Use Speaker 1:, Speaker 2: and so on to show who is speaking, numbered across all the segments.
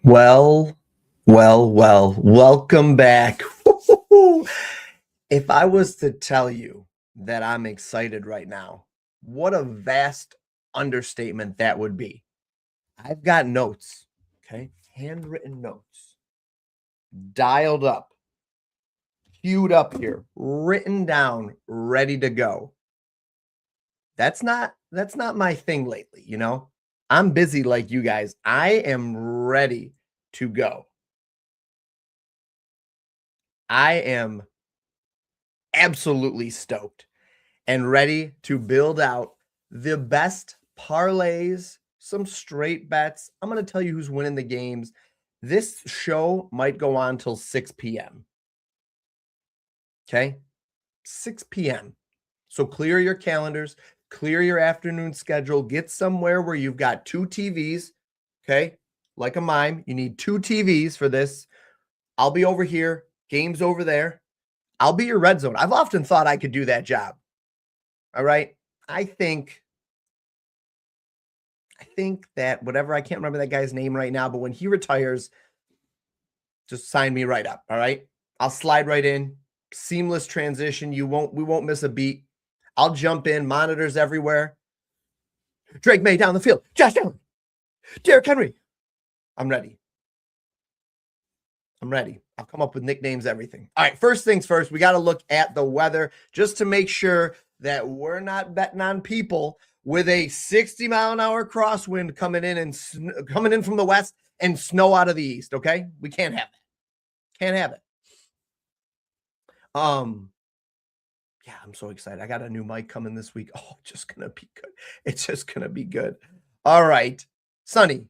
Speaker 1: Welcome back. If I was to tell you that I'm excited right now, what a vast understatement that would be. I've got notes, okay? Handwritten notes, dialed up, queued up here, written down, ready to go. That's not my thing lately, you know? I'm busy like you guys. I am ready to go. I am absolutely stoked and ready to build out the best parlays, some straight bets. I'm going to tell you who's winning the games. This show might go on till 6 p.m. Okay? 6 p.m. So clear your calendars, clear your afternoon schedule, get somewhere where you've got two TVs. Okay? Like a mime, you need two TVs for this. I'll be over here, games over there. I'll be your red zone. I've often thought I could do that job. All right. I think that whatever, I can't remember that guy's name right now, but when he retires, just sign me right up. All right. I'll slide right in. Seamless transition. We won't miss a beat. I'll jump in, monitors everywhere. Drake May down the field. Josh Allen. Derrick Henry. I'm ready. I'll come up with nicknames, everything. All right, first things first, we got to look at the weather just to make sure that we're not betting on people with a 60-mile-an-hour crosswind coming in from the west and snow out of the east, okay? We can't have that. Can't have it. Yeah, I'm so excited. I got a new mic coming this week. Oh, just going to be good. It's just going to be good. All right. Sunny,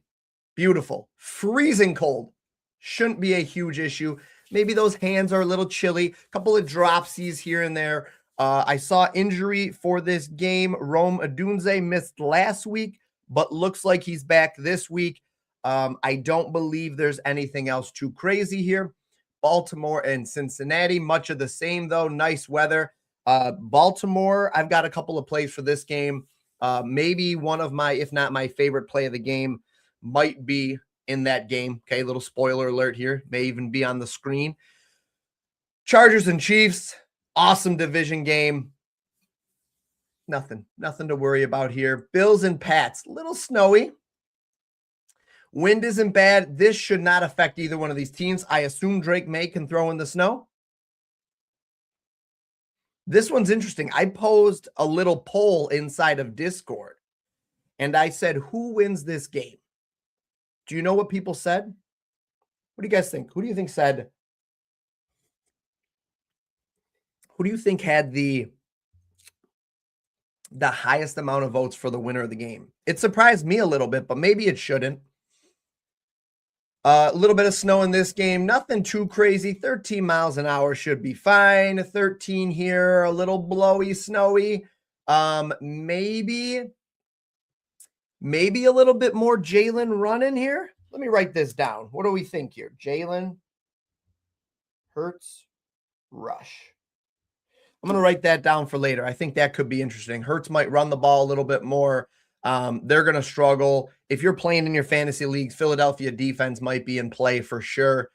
Speaker 1: beautiful, freezing cold. Shouldn't be a huge issue. Maybe those hands are a little chilly. A couple of dropsies here and there. I saw injury for this game. Rome Odunze missed last week, but looks like he's back this week. I don't believe there's anything else too crazy here. Baltimore and Cincinnati, much of the same, though. Nice weather. Baltimore, I've got a couple of plays for this game. Maybe one of my, if not my favorite play of the game, might be in that game. Okay, little spoiler alert here. May even be on the screen. Chargers and Chiefs, awesome division game. Nothing to worry about here. Bills and Pats, little snowy. Wind isn't bad. This should not affect either one of these teams. I assume Drake May can throw in the snow. This one's interesting. I posed a little poll inside of Discord, and I said, who wins this game? Do you know what people said? What do you guys think? Who do you think said? Who do you think had the highest amount of votes for the winner of the game? It surprised me a little bit, but maybe it shouldn't. A little bit of snow in this game. Nothing too crazy. 13 miles an hour should be fine. 13 here. A little blowy, snowy. Maybe a little bit more Jalen running here. Let me write this down. What do we think here? Jalen Hurts rush. I'm going to write that down for later. I think that could be interesting. Hurts might run the ball a little bit more. They're going to struggle. If you're playing in your fantasy leagues, Philadelphia defense might be in play for sure.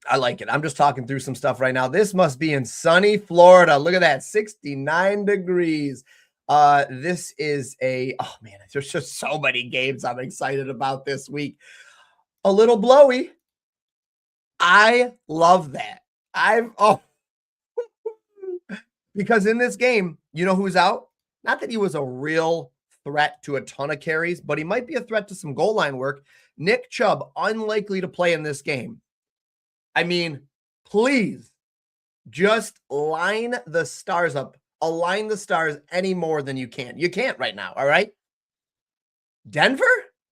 Speaker 1: I like it. I'm just talking through some stuff right now. This must be in sunny Florida. Look at that, 69 degrees. This is oh man, there's just so many games I'm excited about this week. A little blowy. I love that. Because in this game, you know who's out? Not that he was a real threat to a ton of carries, but he might be a threat to some goal line work. Nick Chubb, unlikely to play in this game. I mean, please just line the stars up. Align the stars any more than you can. You can't right now, all right? Denver,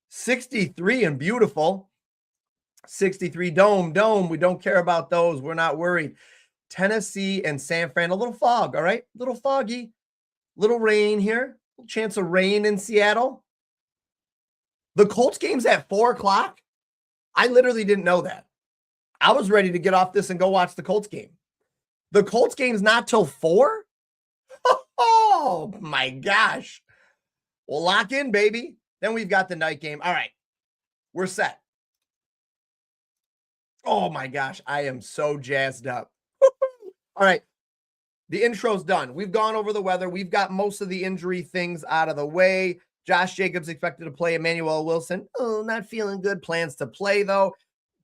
Speaker 1: 63 and beautiful. 63 dome. We don't care about those. We're not worried. Tennessee and San Fran, a little fog, all right? A little foggy, little rain here. A chance of rain in Seattle. The Colts game's at 4 o'clock. I literally didn't know that. I was ready to get off this and go watch the Colts game. The Colts game's not till 4? Oh, my gosh. Well, lock in, baby. Then we've got the night game. All right, we're set. Oh my gosh, I am so jazzed up. All right, the intro's done. We've gone over the weather. We've got most of the injury things out of the way. Josh Jacobs expected to play. Emmanuel Wilson, oh, not feeling good. Plans to play, though.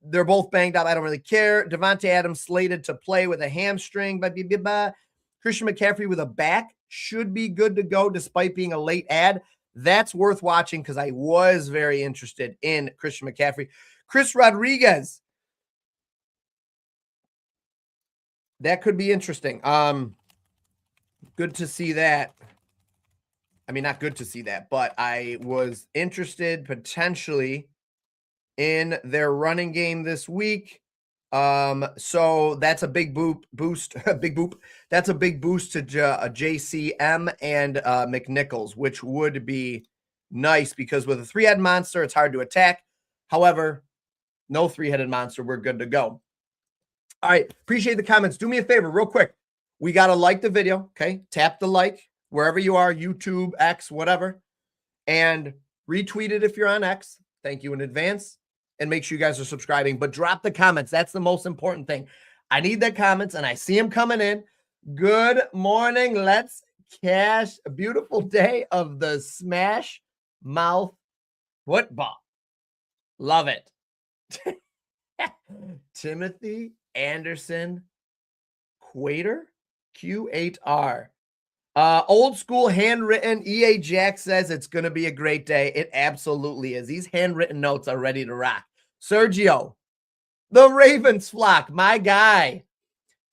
Speaker 1: They're both banged up. I don't really care. Devontae Adams slated to play with a hamstring. Christian McCaffrey with a back should be good to go despite being a late ad. That's worth watching because I was very interested in Christian McCaffrey. Chris Rodriguez. That could be interesting. Good to see that. I mean, not good to see that, but I was interested potentially in their running game this week. So that's a big boost, big boop. That's a big boost to JCM and McNichols, which would be nice because with a three-headed monster, it's hard to attack. However, no three-headed monster, we're good to go. All right, appreciate the comments. Do me a favor, real quick. We got to like the video, okay? Tap the like wherever you are, YouTube, X, whatever, and retweet it if you're on X. Thank you in advance. And make sure you guys are subscribing, but drop the comments. That's the most important thing. I need the comments, and I see them coming in. Good morning. Let's cash. A beautiful day of the Smash Mouth football. Love it. Timothy Anderson Quater, Q8R. Old school handwritten. EA Jack says it's going to be a great day. It absolutely is. These handwritten notes are ready to rock. Sergio, the Ravens flock, my guy.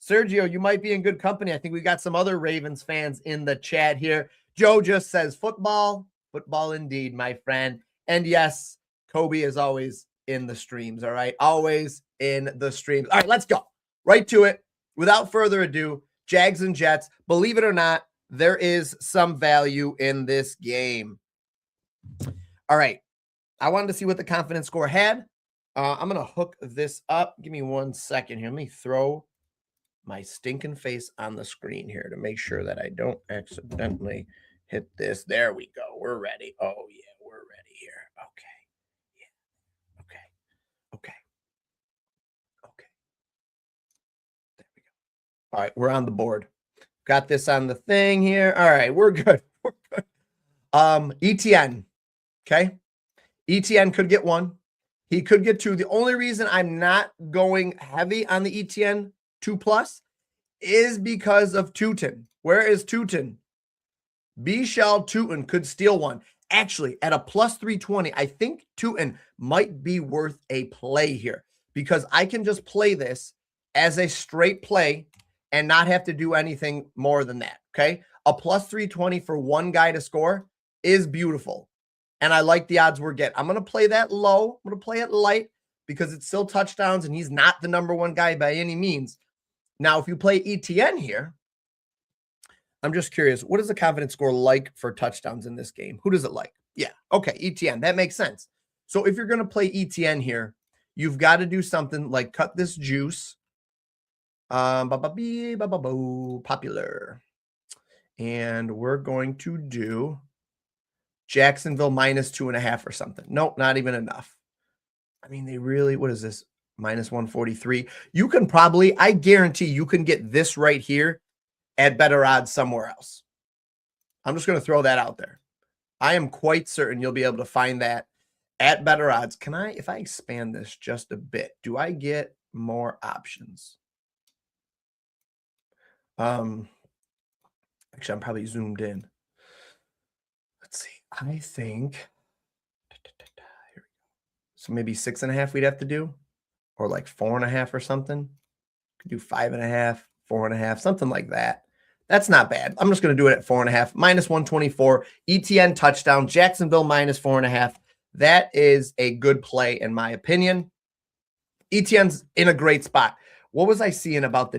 Speaker 1: Sergio, you might be in good company. I think we got some other Ravens fans in the chat here. Joe just says football. Football indeed, my friend. And yes, Kobe is always in the streams, all right? Always in the streams. All right, let's go. Right to it. Without further ado, Jags and Jets. Believe it or not, there is some value in this game. All right. I wanted to see what the confidence score had. I'm going to hook this up. Give me 1 second here. Let me throw my stinking face on the screen here to make sure that I don't accidentally hit this. There we go. We're ready. Oh, yeah, we're ready here. Okay. Yeah. Okay. There we go. All right. We're on the board. Got this on the thing here. All right. We're good. We're good. ETN. Okay. ETN could get 1. He could get 2. The only reason I'm not going heavy on the ETN 2+ is because of Tootin. Where is Tootin? B-Shell Tootin could steal 1. Actually, at a plus 320, I think Tootin might be worth a play here because I can just play this as a straight play and not have to do anything more than that, okay? A plus 320 for one guy to score is beautiful, and I like the odds we're getting. I'm going to play that low. I'm going to play it light because it's still touchdowns, and he's not the number one guy by any means. Now, if you play ETN here, I'm just curious, what is the confidence score like for touchdowns in this game? Who does it like? Yeah, okay, ETN. That makes sense. So if you're going to play ETN here, you've got to do something like cut this juice. Popular. And we're going to do Jacksonville minus 2.5 or something. Nope, not even enough. I mean, they really, what is this? Minus 143. You can probably, I guarantee you can get this right here at better odds somewhere else. I'm just going to throw that out there. I am quite certain you'll be able to find that at better odds. Can I, if I expand this just a bit, do I get more options? Actually, I'm probably zoomed in. Let's see. I think so. Maybe 6.5 we'd have to do, or like 4.5 or something. Could do 5.5, 4.5, something like that. That's not bad. I'm just going to do it at 4.5. Minus 124. ETN touchdown. Jacksonville minus 4.5. That is a good play in my opinion. ETN's in a great spot. What was I seeing about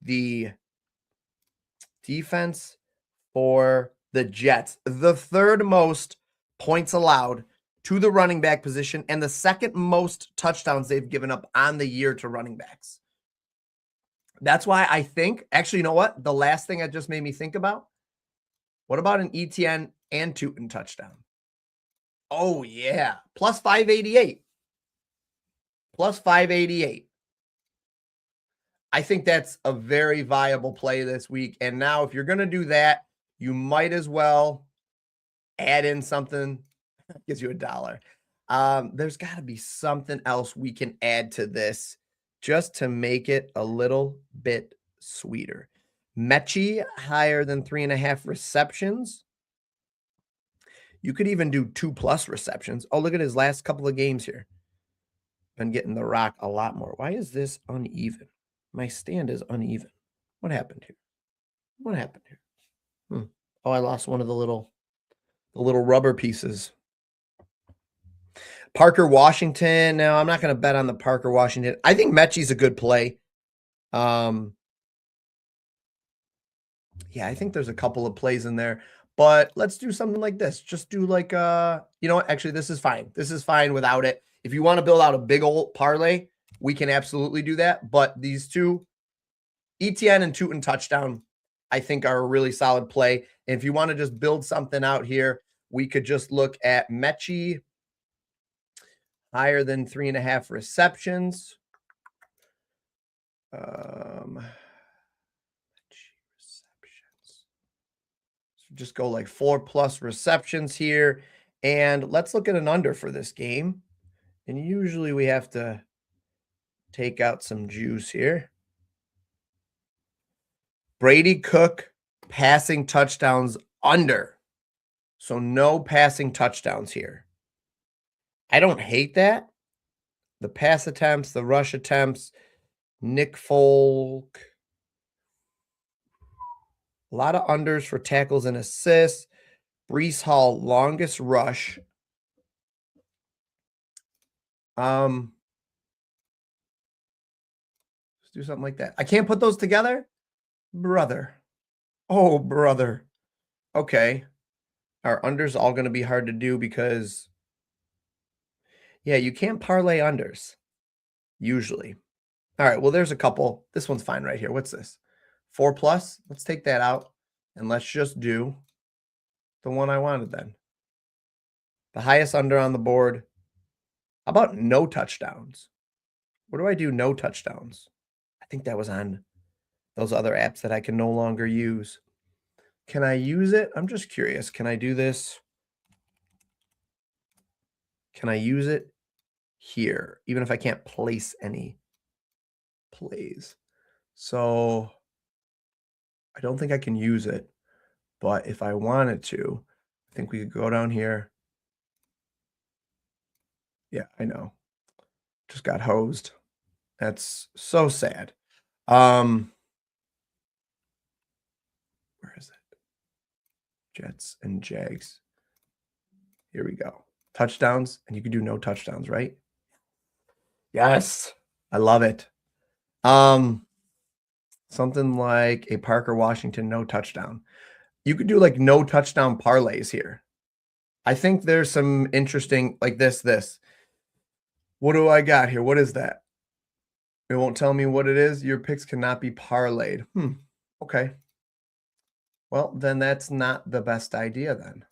Speaker 1: the defense for the Jets? The third most points allowed to the running back position and the second most touchdowns they've given up on the year to running backs. That's why I think, actually, you know what? The last thing that just made me think about, what about an ETN and Tootin touchdown? Oh, yeah. Plus 588. Plus 588. I think that's a very viable play this week. And now if you're going to do that, you might as well add in something that gives you $1. There's got to be something else we can add to this just to make it a little bit sweeter. Mechie higher than 3.5 receptions. You could even do 2+ receptions. Oh, look at his last couple of games here. Been getting the rock a lot more. Why is this uneven? My stand is uneven. What happened here? What happened here? Oh, I lost one of the little rubber pieces. Parker Washington. Now, I'm not going to bet on the Parker Washington. I think Mechie's a good play. Yeah, I think there's a couple of plays in there. But let's do something like this. Just do like, you know what? Actually, this is fine. This is fine without it. If you want to build out a big old parlay, we can absolutely do that. But these two, ETN and Tootin touchdown, I think are a really solid play. And if you want to just build something out here, we could just look at Mechie higher than 3.5 receptions. Just go like 4+ receptions here. And let's look at an under for this game. And usually we have to take out some juice here. Brady Cook passing touchdowns under. So no passing touchdowns here. I don't hate that. The pass attempts, the rush attempts, Nick Folk. A lot of unders for tackles and assists. Breece Hall, longest rush. Let's do something like that. I can't put those together? Brother. Oh, brother. Okay. Our unders all going to be hard to do because, yeah, you can't parlay unders, usually. All right, well, there's a couple. This one's fine right here. What's this? 4+? Let's take that out, and let's just do the one I wanted then. The highest under on the board. How about no touchdowns? What do I do no touchdowns? I think that was on those other apps that I can no longer use. Can I use it? I'm just curious. Can I do this? Can I use it here, even if I can't place any plays? So I don't think I can use it, but if I wanted to, I think we could go down here. Yeah, I know. Just got hosed. That's so sad. Where is it? Jets and Jags. Here we go. Touchdowns, and you can do no touchdowns, right? Yes. I love it. Something like a Parker Washington no touchdown. You could do like no touchdown parlays here. I think there's some interesting like this. What do I got here? What is that? It won't tell me what it is. Your picks cannot be parlayed. Okay. Well, then that's not the best idea then.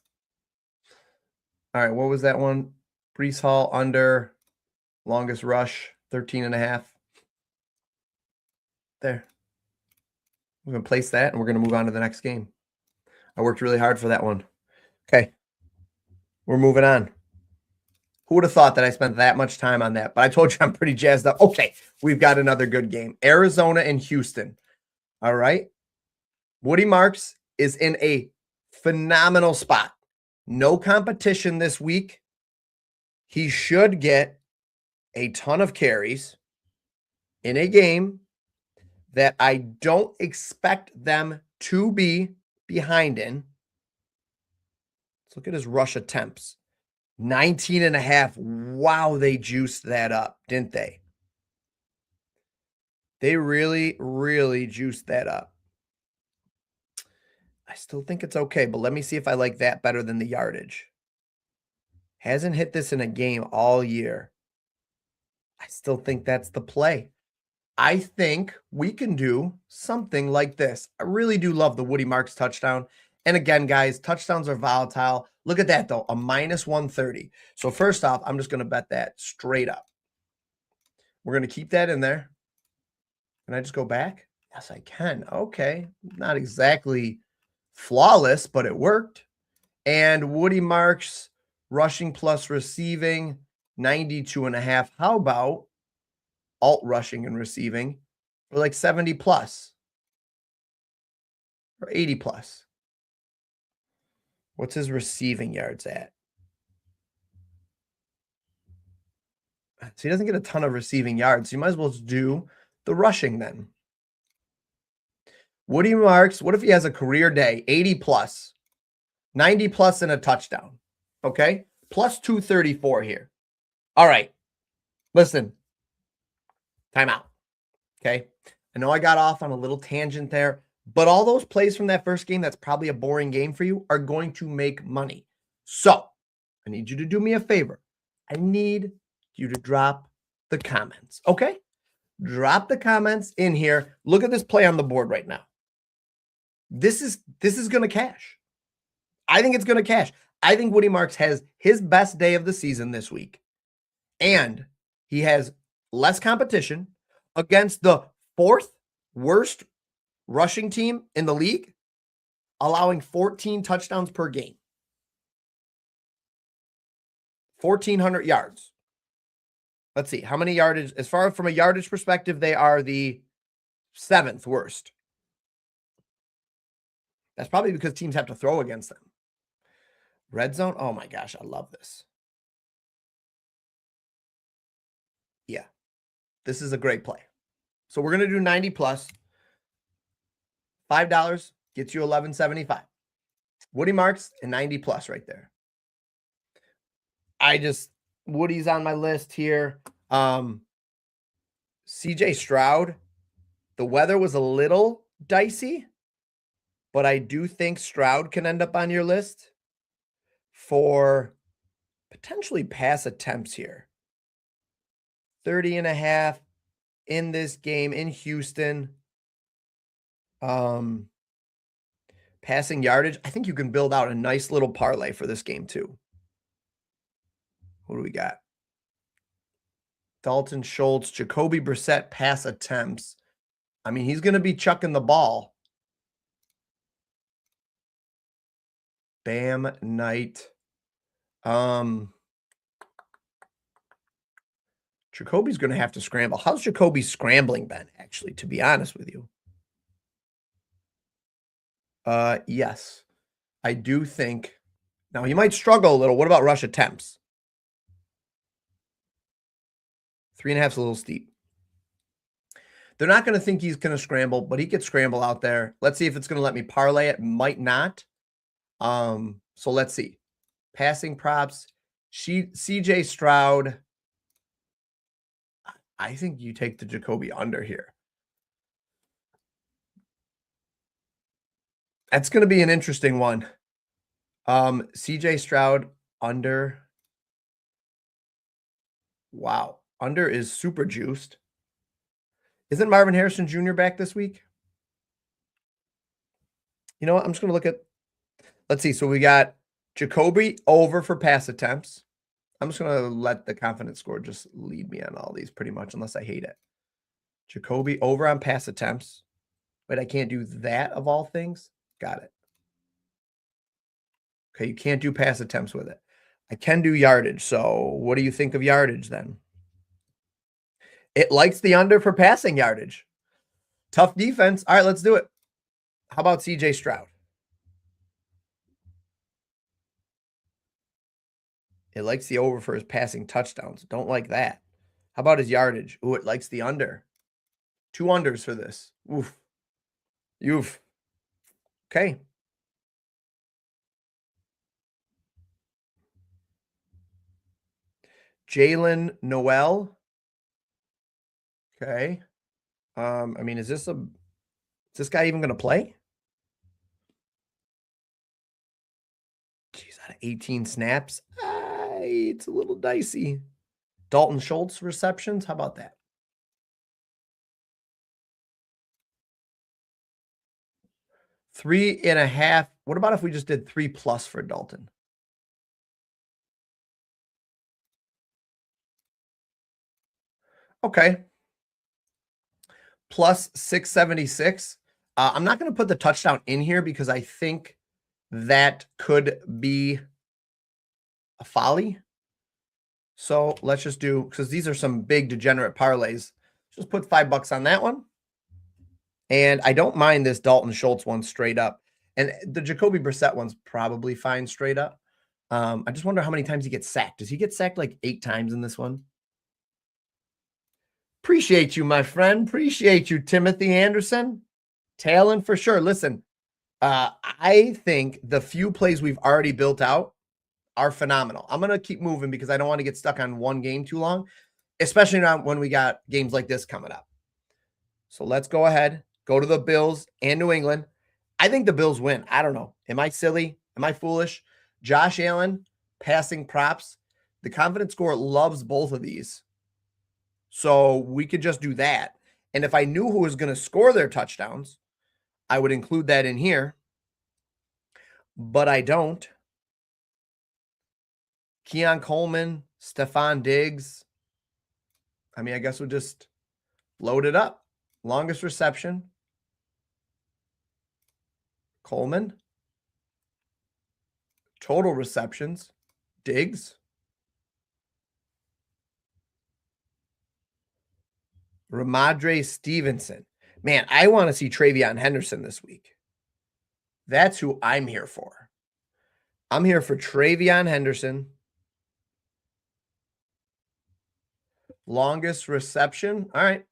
Speaker 1: All right, what was that one? Breece Hall under, longest rush, 13.5. There. We're going to place that, and we're going to move on to the next game. I worked really hard for that one. Okay. We're moving on. Who would have thought that I spent that much time on that? But I told you I'm pretty jazzed up. Okay, we've got another good game. Arizona and Houston. All right. Woody Marks is in a phenomenal spot. No competition this week. He should get a ton of carries in a game that I don't expect them to be behind in. Let's look at his rush attempts. 19.5. Wow, they juiced that up, didn't they? They really, really juiced that up. I still think it's okay, but let me see if I like that better than the yardage. Hasn't hit this in a game all year. I still think that's the play. I think we can do something like this. I really do love the Woody Marks touchdown. And again, guys, touchdowns are volatile. Look at that, though, a -130. So first off, I'm just going to bet that straight up. We're going to keep that in there. Can I just go back? Yes, I can. Okay. Not exactly flawless, but it worked. And Woody Marks, rushing plus receiving, 92.5. How about alt rushing and receiving for like 70 plus or 80 plus? What's his receiving yards at? So he doesn't get a ton of receiving yards. So you might as well just do the rushing then. Woody Marks, what if he has a career day, 80 plus, 90 plus and a touchdown? Okay. Plus 234 here. All right. Listen, timeout. Okay. I know I got off on a little tangent there, but all those plays from that first game, that's probably a boring game for you, are going to make money. So I need you to do me a favor. I need you to drop the comments. Okay. Drop the comments in here. Look at this play on the board right now. This is going to cash. I think it's going to cash. I think Woody Marks has his best day of the season this week. And he has less competition against the fourth worst rushing team in the league, allowing 14 touchdowns per game. 1,400 yards. Let's see. How many yardage? As far from a yardage perspective, they are the 7th worst. That's probably because teams have to throw against them. Red zone. Oh my gosh, I love this. Yeah, this is a great play. So we're going to do 90 plus. $5 gets you $11.75. Woody Marks and 90 plus right there. Woody's on my list here. CJ Stroud. The weather was a little dicey, but I do think Stroud can end up on your list for potentially pass attempts here. 30.5 in this game in Houston. Passing yardage. I think you can build out a nice little parlay for this game too. What do we got? Dalton Schultz, Jacoby Brissett pass attempts. I mean, he's going to be chucking the ball. Bam Knight. Jacoby's going to have to scramble. How's Jacoby's scrambling been, actually, to be honest with you? Yes. I do think. Now, he might struggle a little. What about rush attempts? 3.5 is a little steep. They're not going to think he's going to scramble, but he could scramble out there. Let's see if it's going to let me parlay it. Might not. So let's see. Passing props. CJ Stroud. I think you take the Jacoby under here. That's going to be an interesting one. CJ Stroud under. Wow. Under is super juiced. Isn't Marvin Harrison Jr. back this week? You know what? I'm just going to look at. Let's see. So we got Jacoby over for pass attempts. I'm just going to let the confidence score just lead me on all these pretty much, unless I hate it. Jacoby over on pass attempts. Wait, I can't do that of all things? Got it. Okay, you can't do pass attempts with it. I can do yardage. So what do you think of yardage then? It likes the under for passing yardage. Tough defense. All right, let's do it. How about CJ Stroud? It likes the over for his passing touchdowns. Don't like that. How about his yardage? Ooh, it likes the under. 2 unders for this. Oof. Oof. Okay. Jalen Noel. Okay. I mean, is this guy even going to play? Jeez, out of 18 snaps, it's a little dicey. Dalton Schultz receptions. How about that? 3.5. What about if we just did 3+ for Dalton? Okay. plus 676. I'm not going to put the touchdown in here because I think that could be a folly. So let's just do, because these are some big degenerate parlays. Just put $5 on that one. And I don't mind this Dalton Schultz one straight up. And the Jacoby Brissett one's probably fine straight up. I just wonder how many times he gets sacked. Does he get sacked like 8 times in this one? Appreciate you, my friend. Appreciate you, Timothy Anderson. Talon for sure. Listen, I think the few plays we've already built out are phenomenal. I'm going to keep moving because I don't want to get stuck on one game too long, especially not when we got games like this coming up. So let's go ahead, go to the Bills and New England. I think the Bills win. I don't know. Am I silly? Am I foolish? Josh Allen, passing props. The confidence score loves both of these. So we could just do that. And if I knew who was going to score their touchdowns, I would include that in here. But I don't. Keon Coleman, Stephon Diggs. I mean, I guess we'll just load it up. Longest reception. Coleman. Total receptions. Diggs. Ramondre Stevenson. Man, I want to see Travion Henderson this week. That's who I'm here for. I'm here for Travion Henderson. Longest reception. All right.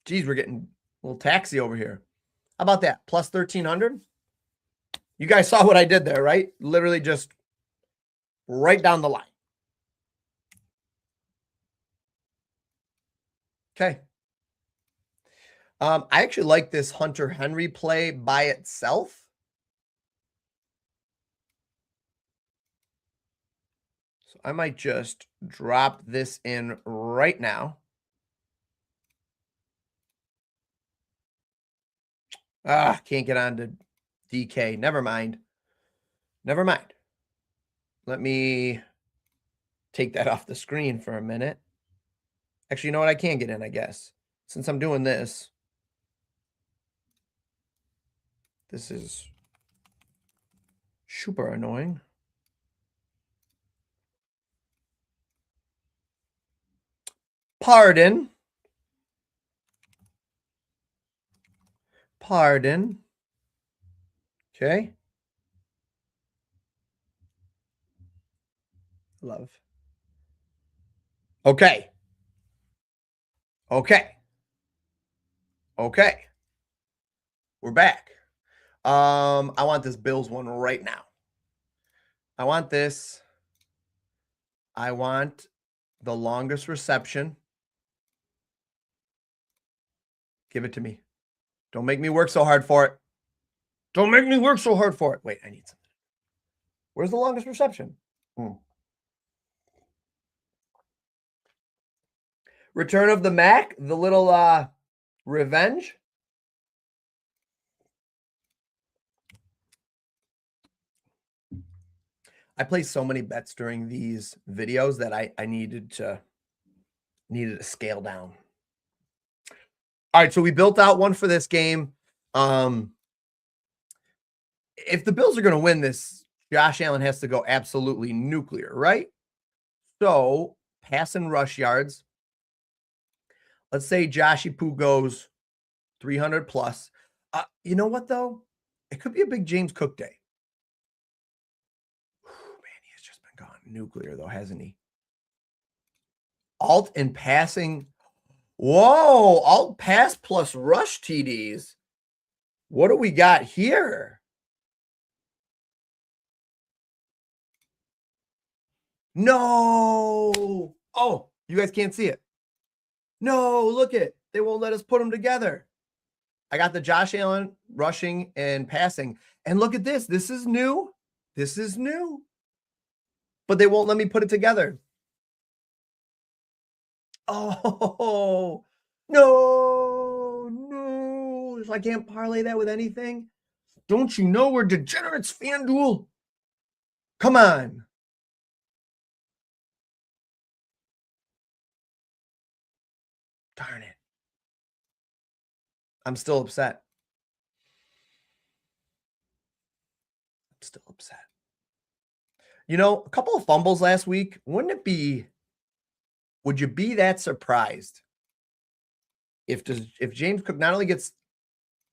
Speaker 1: Geez, we're getting a little taxi over here. How about that? Plus 1,300. You guys saw what I did there, right? Literally just right down the line. Okay. I actually like this Hunter Henry play by itself. So I might just drop this in right now. Can't get on to DK. Never mind. Never mind. Let me take that off the screen for a minute. Actually, you know what? I can get in, I guess. Since I'm doing this. This is super annoying. Pardon. Pardon. Okay. Love. Okay. Okay. Okay. We're back. I want this Bills one right now. I want this. I want the longest reception. Give it to me. Don't make me work so hard for it. Don't make me work so hard for it. Wait, I need something. Where's the longest reception? Return of the Mac, the little revenge. I placed so many bets during these videos that I needed to scale down. All right, so we built out one for this game. If the Bills are going to win this, Josh Allen has to go absolutely nuclear, right? So pass and rush yards. Let's say Joshy Poo goes 300 plus. You know what, though? It could be a big James Cook day. Man, he has just been gone nuclear, though, hasn't he? Alt and passing. Whoa, alt pass plus rush TDs. What do we got here? No. Oh, you guys can't see it. No, look it. They won't let us put them together. I got the Josh Allen rushing and passing. And look at this. This is new. This is new. But they won't let me put it together. Oh, no, no. I can't parlay that with anything. Don't you know we're degenerates, FanDuel? Come on. Darn it. I'm still upset. I'm still upset. You know, a couple of fumbles last week. Would you be that surprised if James Cook not only gets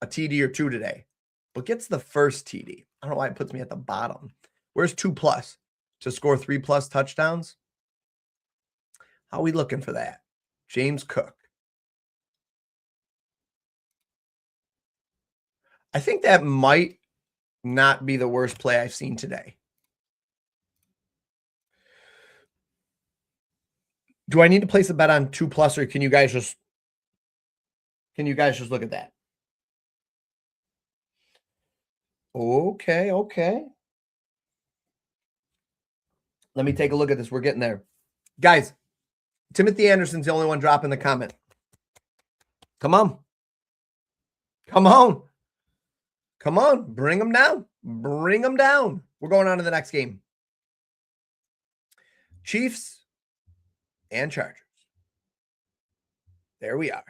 Speaker 1: a TD or two today, but gets the first TD? I don't know why it puts me at the bottom. Where's 2+ to score 3+ touchdowns? How are we looking for that? James Cook. I think that might not be the worst play I've seen today. Do I need to place a bet on 2+, or can you guys just look at that? Okay. Let me take a look at this. We're getting there. Guys, Timothy Anderson's the only one dropping the comment. Come on. Come on. Come on. Bring them down. Bring them down. We're going on to the next game. Chiefs and Chargers. There we are.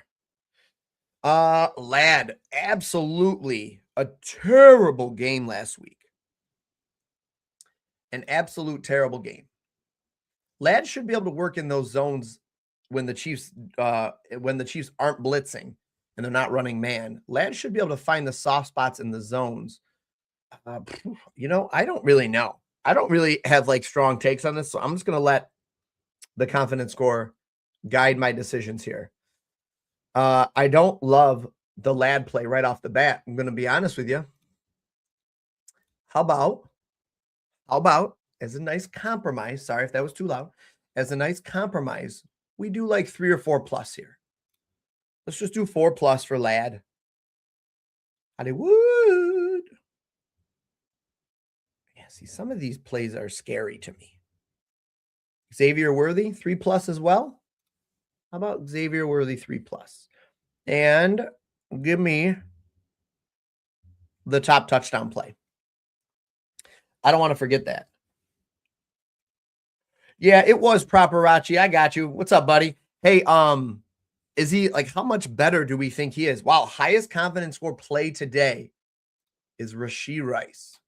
Speaker 1: Lad, absolutely a terrible game last week. An absolute terrible game. Lad should be able to work in those zones when the Chiefs aren't blitzing and they're not running man. Lad should be able to find the soft spots in the zones. You know, I don't really know. I don't really have like strong takes on this, so I'm just going to let the confidence score guide my decisions here. I don't love the Lad play right off the bat. I'm going to be honest with you. How about as a nice compromise? Sorry if that was too loud. As a nice compromise, we do like 3 or 4+ here. Let's just do 4+ for Lad. Hollywood. Yeah, see, some of these plays are scary to me. Xavier Worthy, 3+ as well. How about Xavier Worthy 3+? And give me the top touchdown play. I don't want to forget that. Yeah, it was Properachi. I got you. What's up, buddy? Hey, is he like, how much better do we think he is? Wow, highest confidence score play today is Rashee Rice.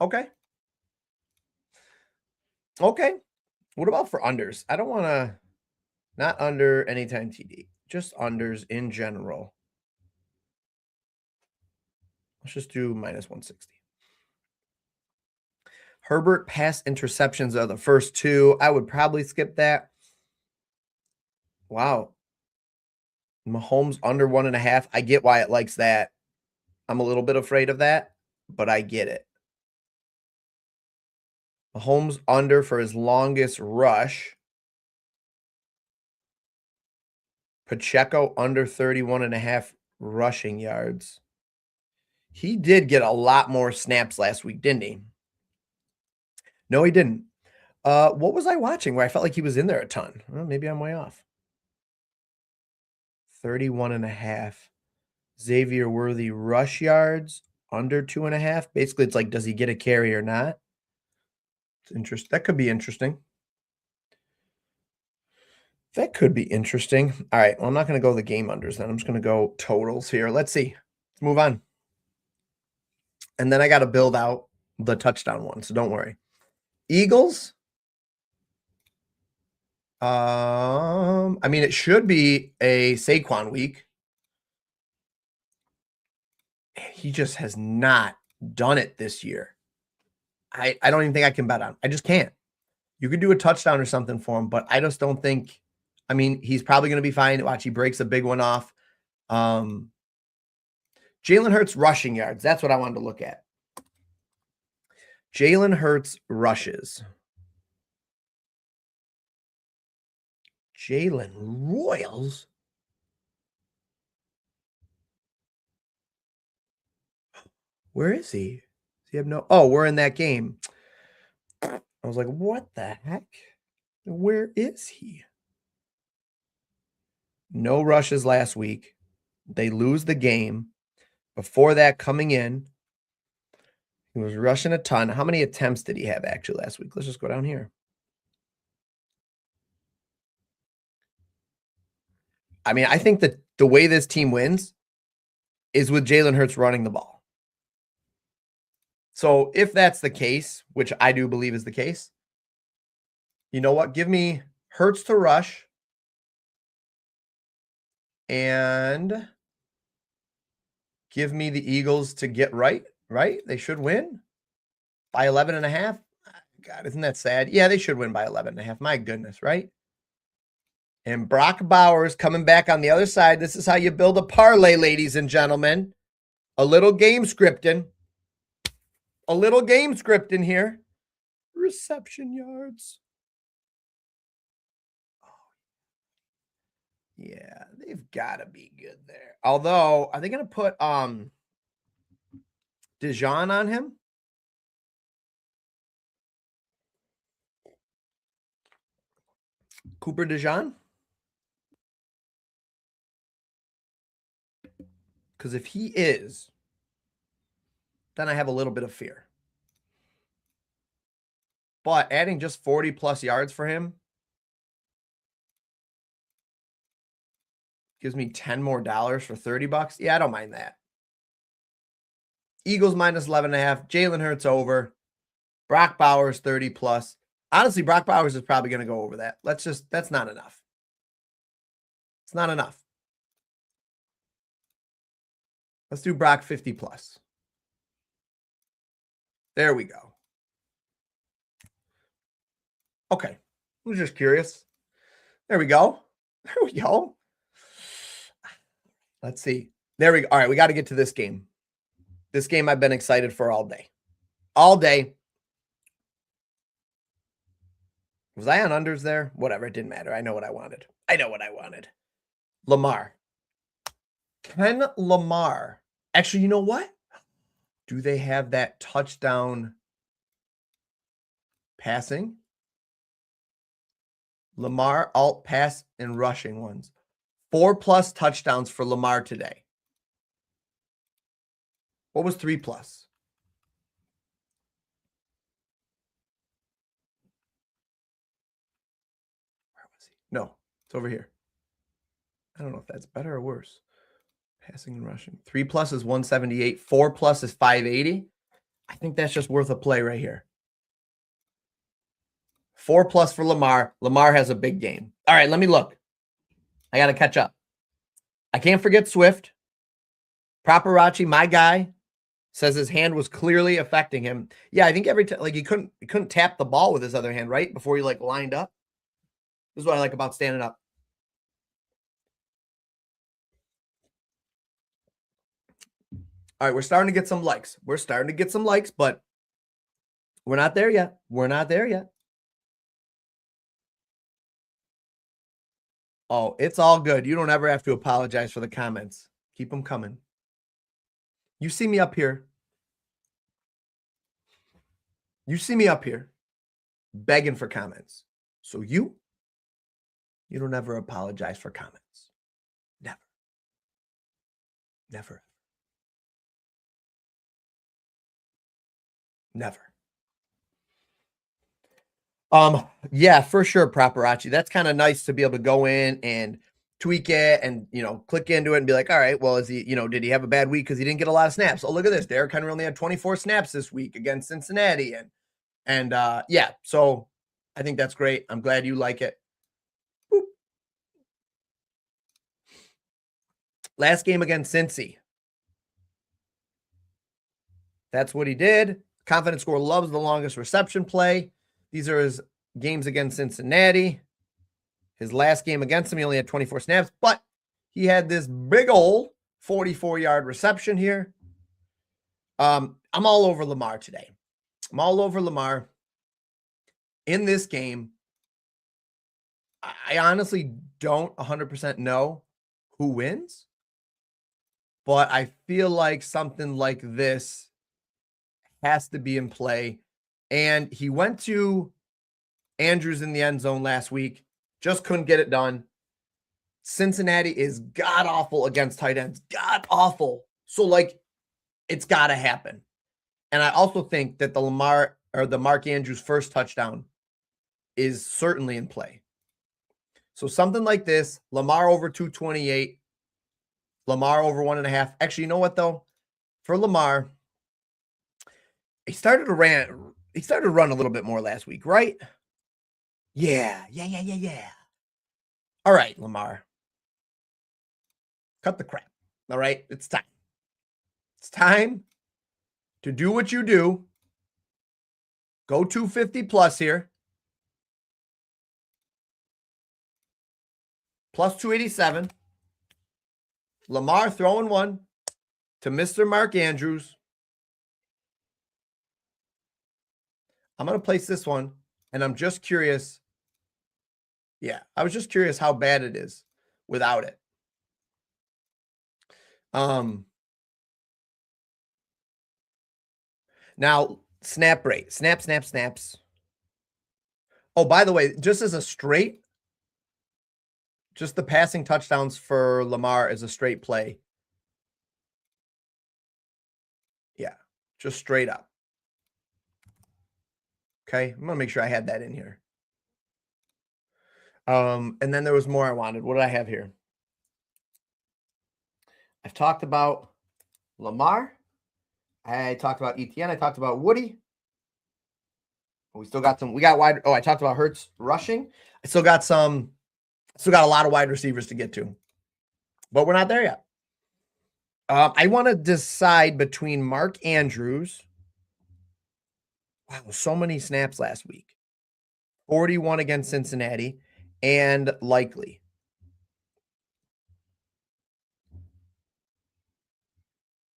Speaker 1: Okay. What about for unders? I don't want to, not under anytime TD, just unders in general. Let's just do -160. Herbert pass interceptions are the first 2. I would probably skip that. Wow. Mahomes under 1.5. I get why it likes that. I'm a little bit afraid of that, but I get it. Mahomes under for his longest rush. Pacheco under 31.5 rushing yards. He did get a lot more snaps last week, didn't he? No, he didn't. What was I watching where I felt like he was in there a ton? Well, maybe I'm way off. 31.5. Xavier Worthy rush yards under 2.5. Basically, it's like, does he get a carry or not? It's interesting. That could be interesting. That could be interesting. All right. Well, I'm not going to go the game unders then. I'm just going to go totals here. Let's see. Let's move on. And then I got to build out the touchdown one, so don't worry. Eagles. I mean, it should be a Saquon week. He just has not done it this year. I don't even think I can bet on. I just can't. You could do a touchdown or something for him, but I just don't think. I mean, he's probably going to be fine. Watch, he breaks a big one off. Jalen Hurts rushing yards. That's what I wanted to look at. Jalen Hurts rushes. Jalen Royals. Where is he? Does he have no? Oh, we're in that game. I was like, what the heck? Where is he? No rushes last week. They lose the game. Before that, coming in, He was rushing a ton. How many attempts did he have actually last week? Let's just go down here. I mean, I think that the way this team wins is with Jalen Hurts running the ball. So if that's the case, which I do believe is the case, you know what? Give me Hurts to rush and give me the Eagles to get right. They should win by 11.5. God, isn't that sad? Yeah, they should win by 11.5. My goodness, right? And Brock Bowers coming back on the other side. This is how you build a parlay, ladies and gentlemen. A little game scripting. A little game scripting here. Reception yards. Yeah, they've got to be good there. Although, are they going to put Dijon on him? Cooper Dijon? Because if he is, then I have a little bit of fear. But adding just 40 plus yards for him gives me $10 more for $30. Yeah, I don't mind that. Eagles minus 11.5. Jalen Hurts over. Brock Bowers 30 plus. Honestly, Brock Bowers is probably going to go over that. That's not enough. It's not enough. Let's do Brock 50 plus. There we go. Okay. I was just curious. There we go. There we go. Let's see. There we go. All right, we got to get to this game. This game I've been excited for all day. All day. Was I on unders there? Whatever, it didn't matter. I know what I wanted. Lamar. Can Lamar. Actually, you know what? Do they have that touchdown passing? Lamar, alt, pass, and rushing ones. 4+ touchdowns for Lamar today. What was 3+? Where was he? No, it's over here. I don't know if that's better or worse. Passing and rushing. 3+ is 178. 4+ is 580. I think that's just worth a play right here. 4+ for Lamar. Lamar has a big game. All right, let me look. I got to catch up. I can't forget Swift. Paparazzi, my guy, says his hand was clearly affecting him. Yeah, I think every time, like he couldn't tap the ball with his other hand, right? Before he like lined up. This is what I like about standing up. All right, we're starting to get some likes. But we're not there yet. Oh, it's all good. You don't ever have to apologize for the comments. Keep them coming. You see me up here. Begging for comments. So you don't ever apologize for comments. Never. Yeah, for sure, Paparazzi. That's kind of nice to be able to go in and tweak it and, click into it and be like, all right, well, is he, did he have a bad week because he didn't get a lot of snaps? Oh, look at this. Derrick Henry only had 24 snaps this week against Cincinnati. And yeah, so I think that's great. I'm glad you like it. Boop. Last game against Cincy. That's what he did. Confidence score loves the longest reception play. These are his games against Cincinnati. His last game against him, he only had 24 snaps, but he had this big old 44-yard reception here. I'm all over Lamar today. I'm all over Lamar in this game. I honestly don't 100% know who wins, but I feel like something like this has to be in play. And he went to Andrews in the end zone last week. Just couldn't get it done. Cincinnati is god-awful against tight ends. God-awful. So, it's got to happen. And I also think that the Lamar or the Mark Andrews first touchdown is certainly in play. So something like this, Lamar over 228, Lamar over 1.5. Actually, you know what though? For Lamar, he started to run a little bit more last week, right? Yeah. All right, Lamar. Cut the crap. All right, it's time. It's time to do what you do. Go 250 plus here. Plus 287. Lamar throwing one to Mr. Mark Andrews. I'm going to place this one, and I'm just curious. Yeah, I was just curious how bad it is without it. Now, snap rate. Snaps. Oh, by the way, just as a straight, just the passing touchdowns for Lamar is a straight play. Yeah, just straight up. Okay, I'm going to make sure I had that in here. And then there was more I wanted. What did I have here? I've talked about Lamar. I talked about ETN. I talked about Woody. We still got some. We got wide. Oh, I talked about Hurts rushing. I still got some. Still got a lot of wide receivers to get to, but we're not there yet. I want to decide between Mark Andrews. Wow, so many snaps last week. 41 against Cincinnati and Likely.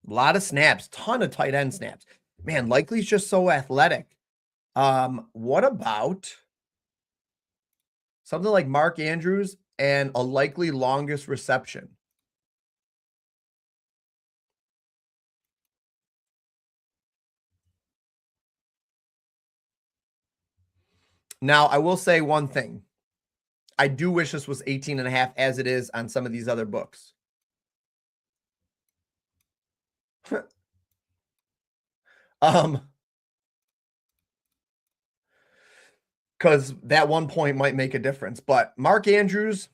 Speaker 1: A lot of snaps, ton of tight end snaps. Man, Likely's just so athletic. What about something like Mark Andrews and a Likely longest reception? Now, I will say one thing. I do wish this was 18.5 as it is on some of these other books. Because that 1 point might make a difference. But Mark Andrews,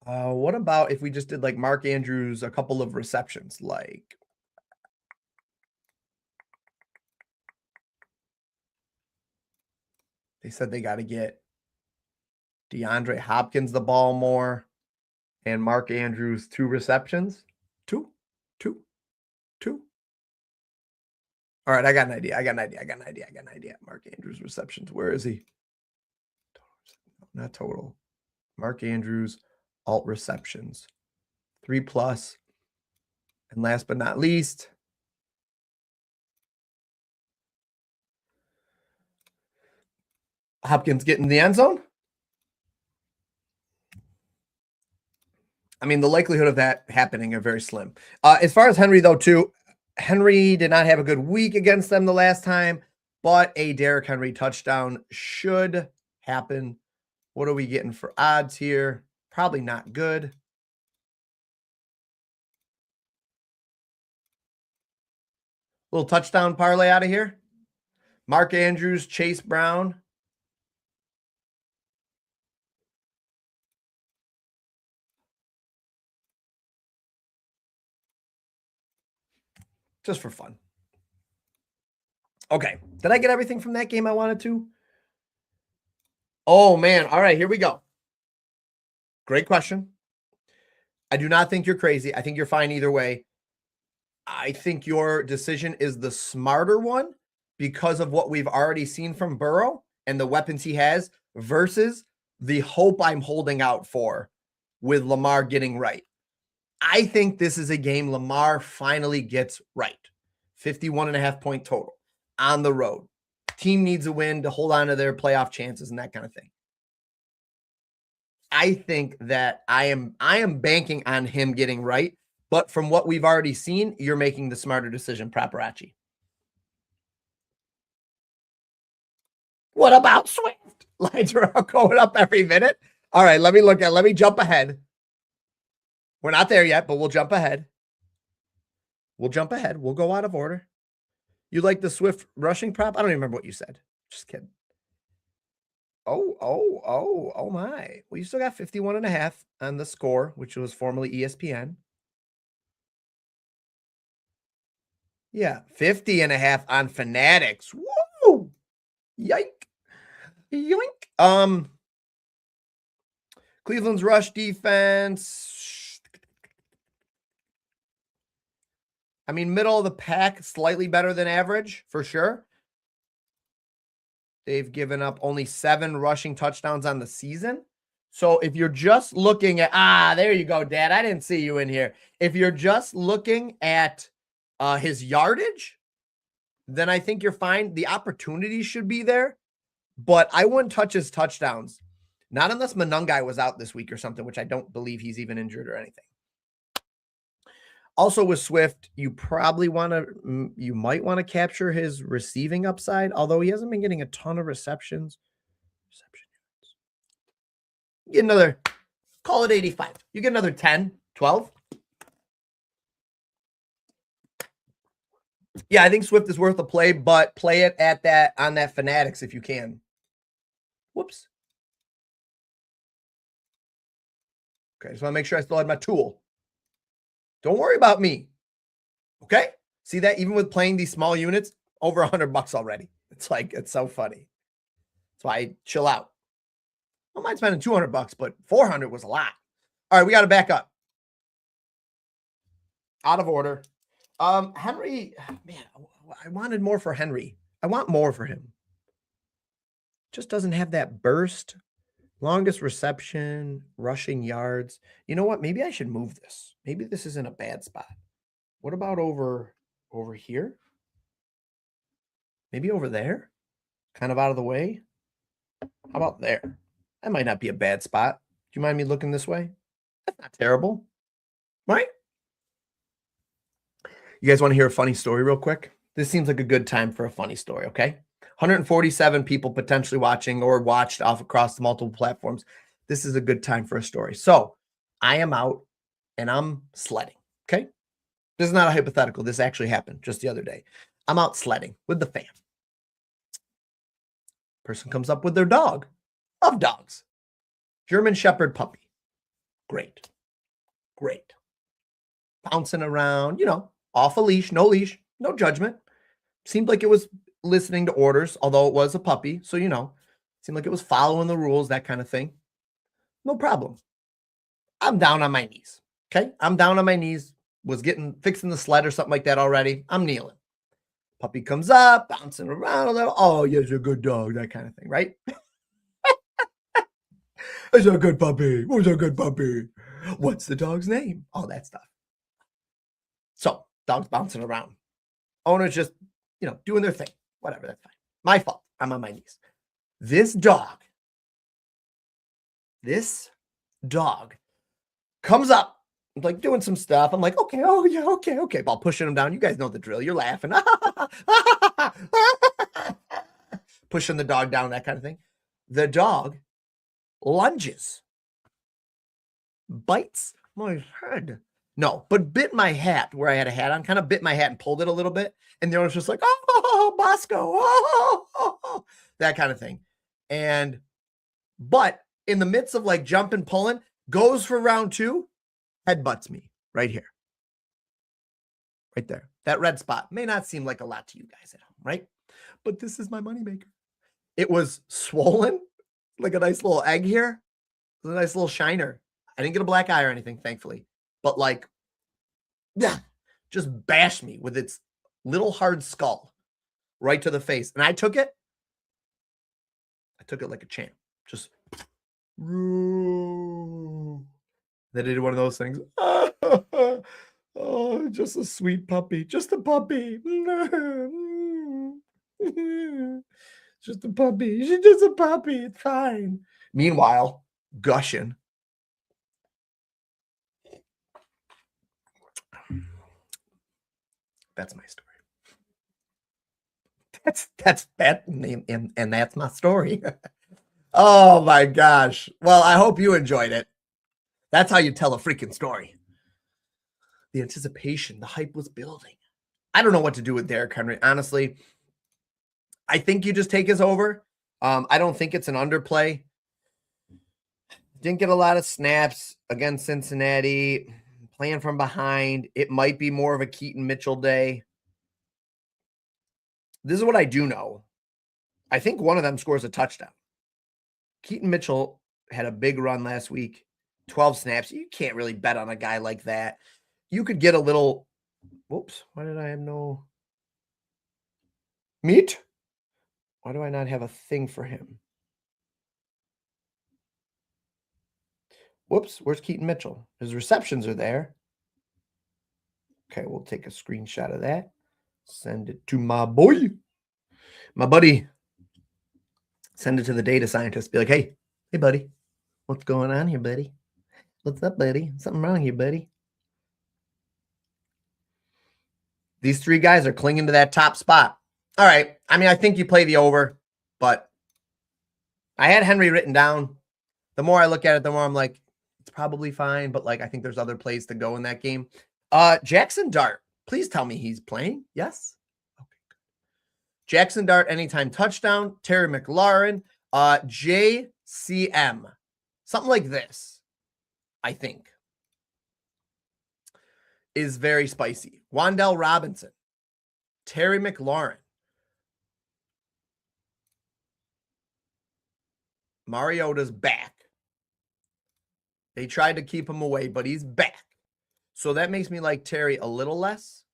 Speaker 1: what about if we just did like Mark Andrews, a couple of receptions, like they said they got to get DeAndre Hopkins the ball more and Mark Andrews 2 receptions. Two. All right, I got an idea. Mark Andrews receptions. Where is he? Not total. Mark Andrews, alt receptions. 3+. And last but not least, Hopkins getting the end zone. I mean, the likelihood of that happening are very slim. As far as Henry, though, too, Henry did not have a good week against them the last time, but a Derrick Henry touchdown should happen. What are we getting for odds here? Probably not good. Little touchdown parlay out of here. Mark Andrews, Chase Brown. Just for fun. Okay. Did I get everything from that game I wanted to? Oh, man. All right, here we go. Great question. I do not think you're crazy. I think you're fine either way. I think your decision is the smarter one because of what we've already seen from Burrow and the weapons he has versus the hope I'm holding out for with Lamar getting right. I think this is a game Lamar finally gets right. 51.5 point total on the road. Team needs a win to hold on to their playoff chances and that kind of thing. I think that I am banking on him getting right, but from what we've already seen, you're making the smarter decision, Paparazzi. What about Swift? Lines are going up every minute. All right, let me jump ahead. We're not there yet, but we'll jump ahead. We'll go out of order. You like the Swift rushing prop? I don't even remember what you said. Just kidding. Oh my. Well, you still got 51.5 on the score, which was formerly ESPN. Yeah, 50.5 on Fanatics. Woo! Yike. Yoink. Cleveland's rush defense. I mean, middle of the pack, slightly better than average, for sure. They've given up only 7 rushing touchdowns on the season. So if you're just looking at, there you go, Dad. I didn't see you in here. If you're just looking at his yardage, then I think you're fine. The opportunity should be there, but I wouldn't touch his touchdowns. Not unless Monungai was out this week or something, which I don't believe he's even injured or anything. Also with Swift, you probably you might want to capture his receiving upside, although he hasn't been getting a ton of receptions. You get another, call it 85. You get another 10, 12. Yeah, I think Swift is worth a play, but play it at on that Fanatics if you can. Whoops. Okay, just want to make sure I still had my tool. Don't worry about me. Okay? See that? Even with playing these small units, over $100 already. It's like, it's so funny. That's why I chill out. I might spend $200, but 400 was a lot. All right, we got to back up. Out of order. Henry, man, I wanted more for Henry. I want more for him. Just doesn't have that burst. Longest reception, rushing yards. You know what? Maybe I should move this. Maybe this isn't a bad spot. What about over here? Maybe over there? Kind of out of the way? How about there? That might not be a bad spot. Do you mind me looking this way? That's not terrible. Right? You guys want to hear a funny story real quick? This seems like a good time for a funny story, okay? 147 people potentially watching or watched off across the multiple platforms. This is a good time for a story. So I am out and I'm sledding, okay? This is not a hypothetical. This actually happened just the other day. I'm out sledding with the fam. Person comes up with their dog. Love dogs. German Shepherd puppy. Great. Great. Bouncing around, off a leash, no judgment. Seemed like it was listening to orders, although it was a puppy. So, seemed like it was following the rules, that kind of thing. No problem. I'm down on my knees. Okay. I'm down on my knees, was fixing the sled or something like that already. I'm kneeling. Puppy comes up, bouncing around a little. Oh, yes, you're a good dog, that kind of thing, right? It's a good puppy. Who's a good puppy? What's the dog's name? All that stuff. So, dog's bouncing around. Owner's just, doing their thing. Whatever, that's fine. My fault. I'm on my knees. This dog comes up, like doing some stuff. I'm like, okay, oh yeah, okay. While pushing him down. You guys know the drill. You're laughing. Pushing the dog down, that kind of thing. The dog lunges, bites my head. No, but bit my hat where I had a hat on, kind of bit my hat and pulled it a little bit. And the owner's just like, oh, Bosco, oh, that kind of thing. But in the midst of like jumping, pulling, goes for round 2, headbutts me right here. Right there. That red spot may not seem like a lot to you guys at home, right? But this is my moneymaker. It was swollen, like a nice little egg here. A nice little shiner. I didn't get a black eye or anything, thankfully. But like, yeah, just bashed me with its little hard skull right to the face. And I took it like a champ. Just, they did one of those things. Oh, just a sweet puppy. Just a puppy. Just a puppy. She's just a puppy. It's fine. Meanwhile, gushing. That's my story. That's that name, and that's my story. Oh my gosh. Well, I hope you enjoyed it. That's how you tell a freaking story. The anticipation, the hype was building. I don't know what to do with Derrick Henry, honestly. I think you just take his over. I don't think it's an underplay. Didn't get a lot of snaps against Cincinnati. Playing from behind. It might be more of a Keaton Mitchell day. This is what I do know. I think one of them scores a touchdown. Keaton Mitchell had a big run last week. 12 snaps. You can't really bet on a guy like that. You could get a little. Whoops. Why did I have no meat? Why do I not have a thing for him? Whoops. Where's Keaton Mitchell? His receptions are there. Okay, we'll take a screenshot of that. Send it to my boy. My buddy. Send it to the data scientist. Be like, hey, buddy. What's going on here, buddy? What's up, buddy? Something wrong here, buddy. These three guys are clinging to that top spot. All right. I mean, I think you play the over, but I had Henry written down. The more I look at it, the more I'm like, it's probably fine, but like I think there's other plays to go in that game. Jackson Dart, please tell me he's playing. Yes. Okay. Jackson Dart, anytime touchdown. Terry McLaurin, JCM, something like this, I think, is very spicy. Wan'Dale Robinson, Terry McLaurin, Mariota's back. They tried to keep him away, but he's back. So that makes me like Terry a little less.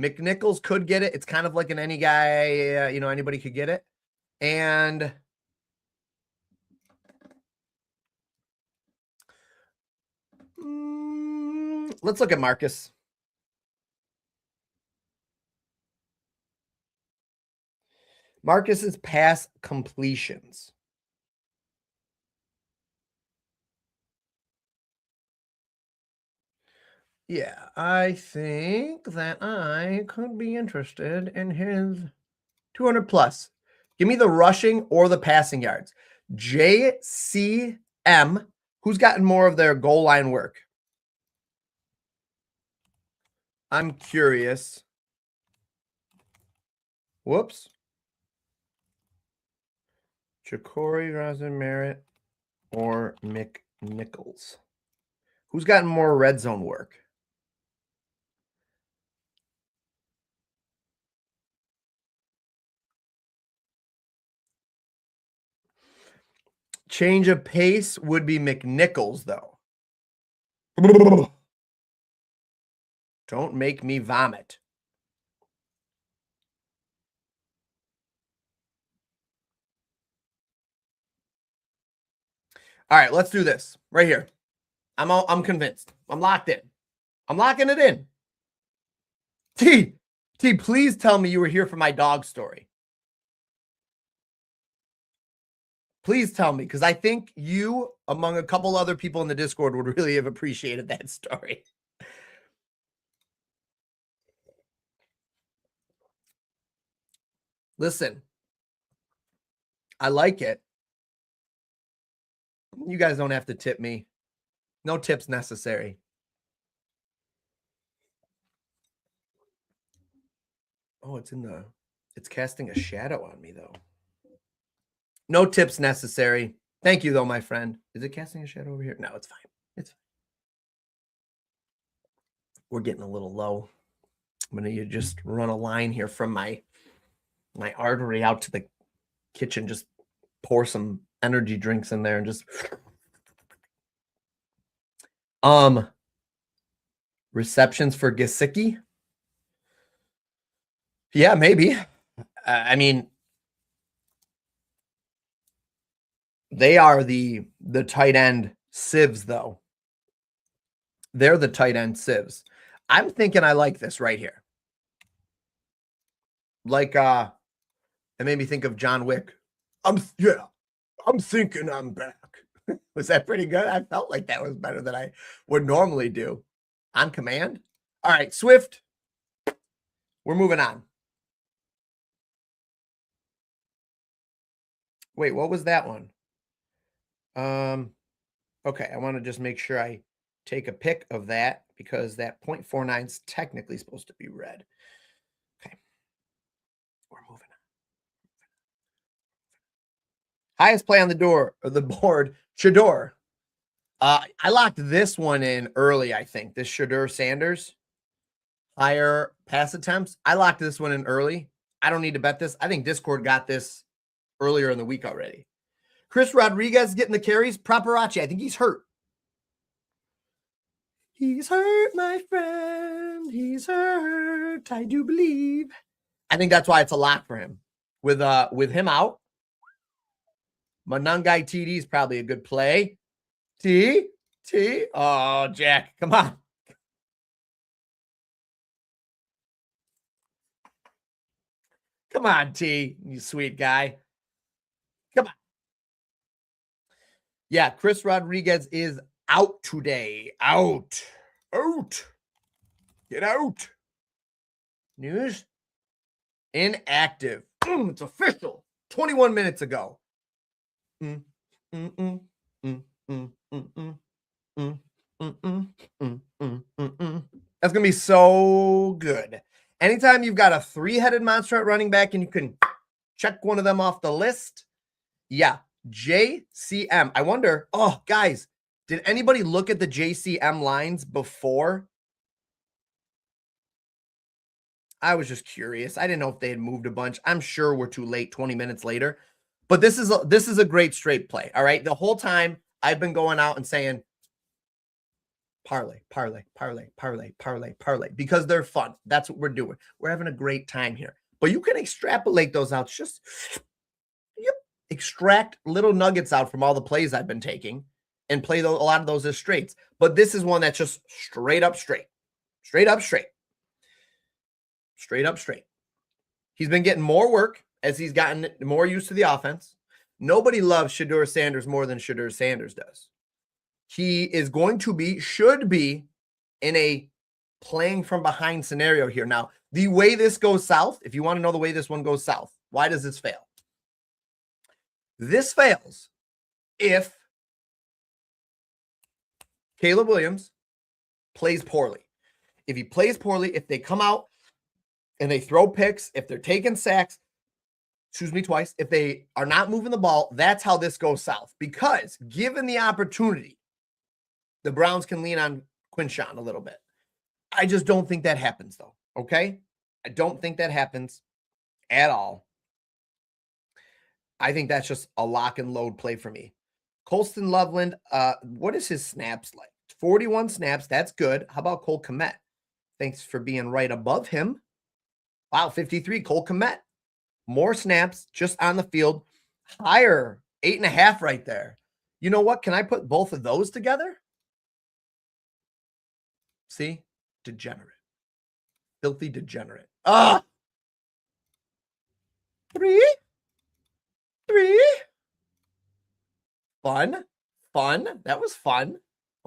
Speaker 1: McNichols could get it. It's kind of like an any guy, anybody could get it. And let's look at Marcus. Marcus's pass completions. Yeah, I think that I could be interested in his 200 plus. Give me the rushing or the passing yards. JCM, who's gotten more of their goal line work? I'm curious. Whoops. Ja'Cory Rosen-Merritt or McNichols? Who's gotten more red zone work? Change of pace would be McNichols, though. Don't make me vomit. All right, let's do this right here. I'm convinced. I'm locked in. I'm locking it in. T, please tell me you were here for my dog story. Please tell me, because I think you, among a couple other people in the Discord, would really have appreciated that story. Listen, I like it. You guys don't have to tip me. No tips necessary. Oh, it's casting a shadow on me, though. No tips necessary. Thank you, though, my friend. Is it casting a shadow over here? No, it's fine. It's fine. We're getting a little low. I'm going to just run a line here from my artery out to the kitchen. Just pour some energy drinks in there and just... Receptions for Gesicki? Yeah, maybe. I mean, they are the tight end sieves, though. They're the tight end sieves. I'm thinking I like this right here. Like, it made me think of John Wick. I'm thinking I'm back. Was that pretty good? I felt like that was better than I would normally do. On command? All right, Swift. We're moving on. Wait, what was that one? Okay, I want to just make sure I take a pic of that because that 0.49 is technically supposed to be red. Okay. We're moving on. Highest play on the board, Shador. I locked this one in early, I think. This Shador Sanders. Higher pass attempts. I locked this one in early. I don't need to bet this. I think Discord got this earlier in the week already. Chris Rodriguez getting the carries. Paparazzi, I think he's hurt. He's hurt, my friend. He's hurt. I do believe. I think that's why it's a lock for him. With him out, Monangai TD is probably a good play. T. Oh, Jack, come on. Come on, T, you sweet guy. Come on. Yeah, Chris Rodriguez is out today. Out. Get out. News. Inactive. It's official. 21 minutes ago. That's going to be so good. Anytime you've got a three-headed monster at running back and you can check one of them off the list. Yeah, JCM. I wonder, oh, guys, did anybody look at the JCM lines before? I was just curious. I didn't know if they had moved a bunch. I'm sure we're too late 20 minutes later. But this is a great straight play, all right? The whole time I've been going out and saying parlay, because they're fun. That's what we're doing. We're having a great time here. But you can extrapolate those out. Just extract little nuggets out from all the plays I've been taking and play a lot of those as straights. But this is one that's just straight up straight. Straight up straight. Straight up straight. He's been getting more work as he's gotten more used to the offense. Nobody loves Shador Sanders more than Shador Sanders does. He is going to be, should be, in a playing from behind scenario here. Now, the way this goes south, if you want to know the way this one goes south, why does this fail? This fails if Caleb Williams plays poorly. If he plays poorly, if they come out and they throw picks, if they're taking sacks, twice, if they are not moving the ball, that's how this goes south. Because given the opportunity, the Browns can lean on Quinshawn a little bit. I just don't think that happens, though, okay? I don't think that happens at all. I think that's just a lock and load play for me. Colston Loveland, what is his snaps like? 41 snaps, that's good. How about Cole Kmet? Thanks for being right above him. Wow, 53, Cole Kmet. More snaps just on the field. Higher, 8.5 right there. You know what? Can I put both of those together? See? Degenerate. Filthy degenerate. Ah! 3. Fun. That was fun.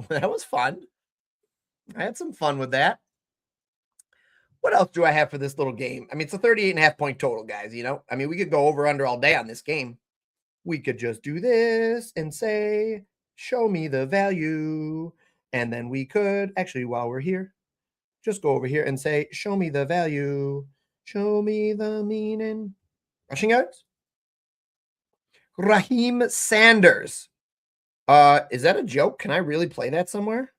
Speaker 1: That was fun. I had some fun with that. What else do I have for this little game? I mean, it's a 38.5 point total, guys, you know? I mean, we could go over under all day on this game. We could just do this and say, show me the value. And then we could, actually, while we're here, just go over here and say, show me the value. Show me the meaning. Rushing yards? Raheem Sanders. Is that a joke? Can I really play that somewhere?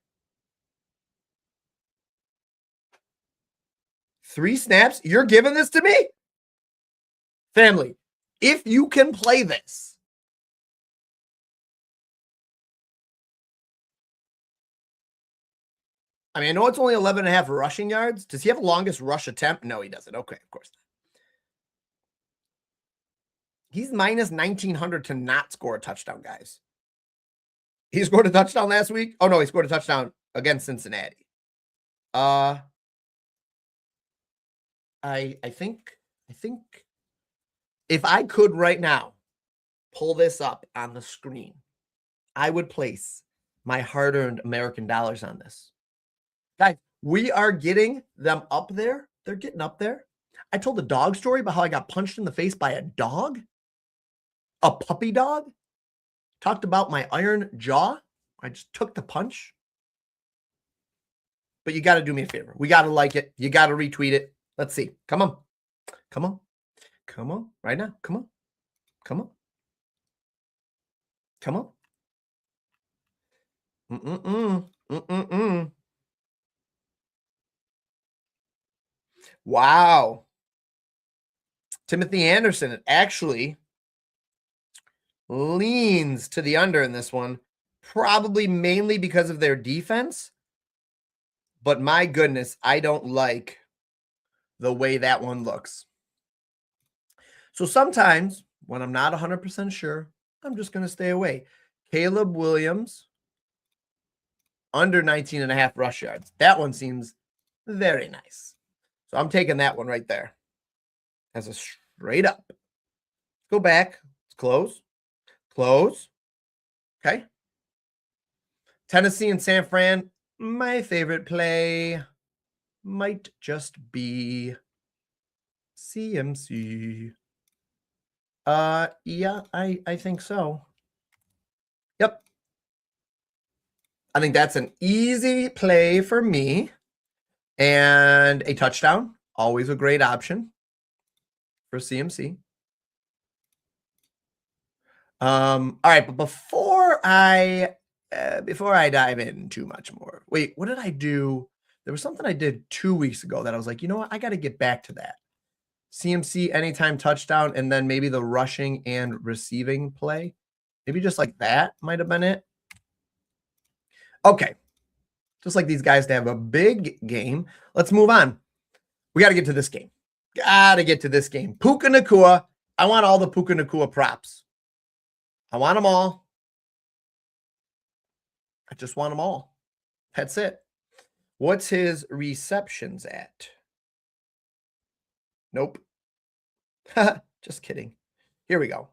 Speaker 1: 3 snaps? You're giving this to me? Family, if you can play this, I mean, I know it's only 11.5 rushing yards. Does he have the longest rush attempt? No, he doesn't. Okay, of course not. He's minus 1,900 to not score a touchdown, guys. He scored a touchdown last week? Oh, no, he scored a touchdown against Cincinnati. I think if I could right now pull this up on the screen, I would place my hard-earned American dollars on this. Guys, we are getting them up there. They're getting up there. I told the dog story about how I got punched in the face by a dog, a puppy dog. Talked about my iron jaw. I just took the punch. But you got to do me a favor. We got to like it. You got to retweet it. Let's see. Come on. Come on. Come on. Right now. Come on. Come on. Come on. Mm-mm-mm. Mm-mm-mm. Wow. Timothy Anderson actually leans to the under in this one, probably mainly because of their defense. But my goodness, I don't like the way that one looks. So sometimes when I'm not 100% sure, I'm just going to stay away. Caleb Williams, under 19.5 rush yards. That one seems very nice. So I'm taking that one right there as a straight up. Go back. Let's close. Close. Okay. Tennessee and San Fran. My favorite play might just be CMC. Yeah, I think so. Yep. I think that's an easy play for me. And a touchdown, always a great option for CMC. All right, but before I dive in too much more, wait, what did I do? There was something I did 2 weeks ago that I was like, you know what? I got to get back to that. CMC anytime touchdown, and then maybe the rushing and receiving play. Maybe just like that might have been it. Okay. Just like these guys to have a big game. Let's move on. We got to get to this game. Got to get to this game. Puka Nacua. I want all the Puka Nacua props. I want them all. I just want them all. That's it. What's his receptions at? Nope. Just kidding. Here we go.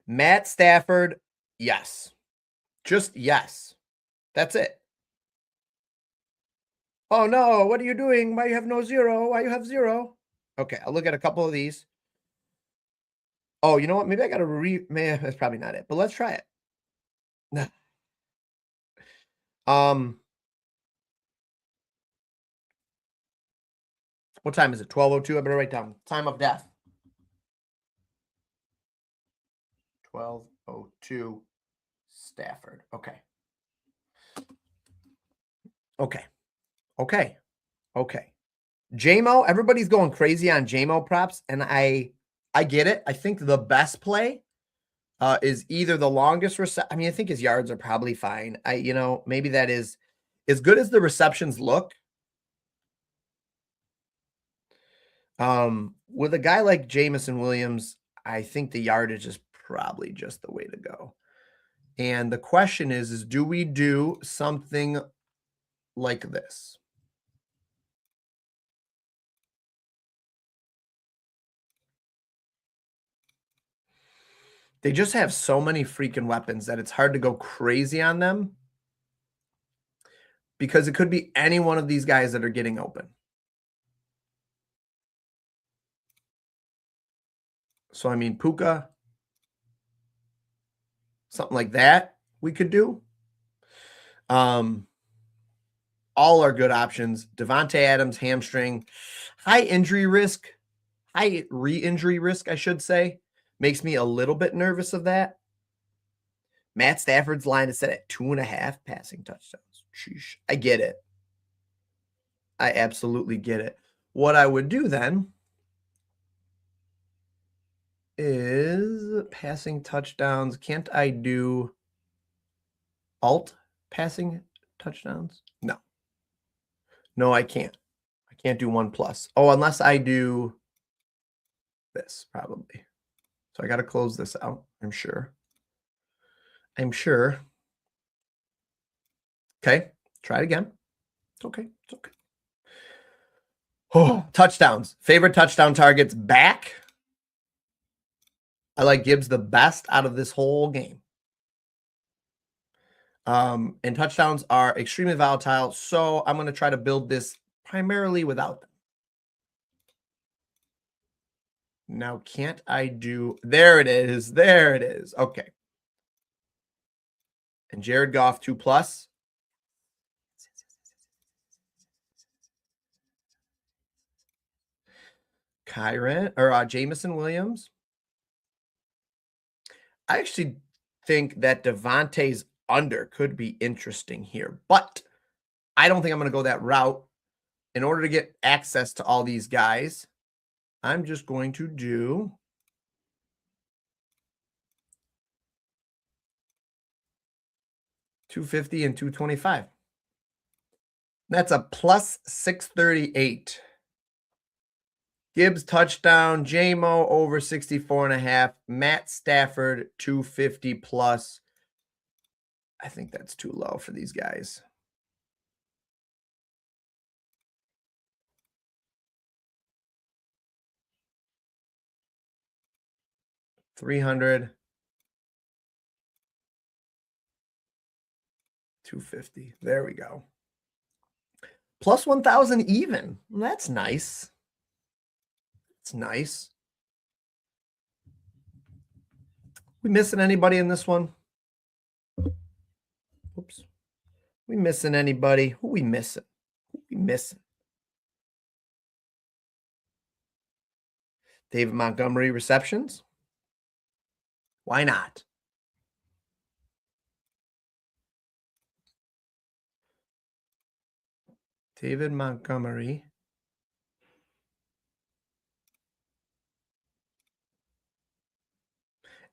Speaker 1: Matt Stafford, yes. Just yes. That's it. Oh no, what are you doing? Why you have no zero? Why you have zero? Okay, I'll look at a couple of these. Oh, you know what? Maybe I got to that's probably not it, but let's try it. What time is it? 12:02. I better write down time of death. 12:02. Stafford. Okay. Okay. Okay. Okay. JMO, everybody's going crazy on JMO props, and I get it. I think the best play is either the longest I mean, I think his yards are probably fine. Maybe that is as good as the receptions look. With a guy like Jamison Williams, I think the yardage is probably just the way to go. And the question is do we do something like this? They just have so many freaking weapons that it's hard to go crazy on them because it could be any one of these guys that are getting open. So, I mean, Puka, something like that we could do. All are good options. Devontae Adams, hamstring, high injury risk, high re-injury risk, I should say. Makes me a little bit nervous of that. Matt Stafford's line is set at 2.5 passing touchdowns. Sheesh. I get it. I absolutely get it. What I would do then is passing touchdowns. Can't I do alt passing touchdowns? No. No, I can't. I can't do 1+. Oh, unless I do this, probably. So I got to close this out, I'm sure. Okay, try it again. It's okay. It's okay. Oh, touchdowns. Favorite touchdown targets back. I like Gibbs the best out of this whole game. And touchdowns are extremely volatile, so I'm going to try to build this primarily without them. Now, can't I do... There it is. There it is. Okay. And Jared Goff, 2+. Jameson Williams. I actually think that Devontae's under could be interesting here, but I don't think I'm going to go that route. In order to get access to all these guys, I'm just going to do $250 and $225. That's a plus 638. Gibbs touchdown, JMO over 64.5, Matt Stafford 250 plus. I think that's too low for these guys. $300, $250. There we go. Plus 1,000 even. That's nice. That's nice. We missing anybody in this one? Oops. We missing anybody? Who we missing? Who we missing? David Montgomery receptions? Why not? David Montgomery.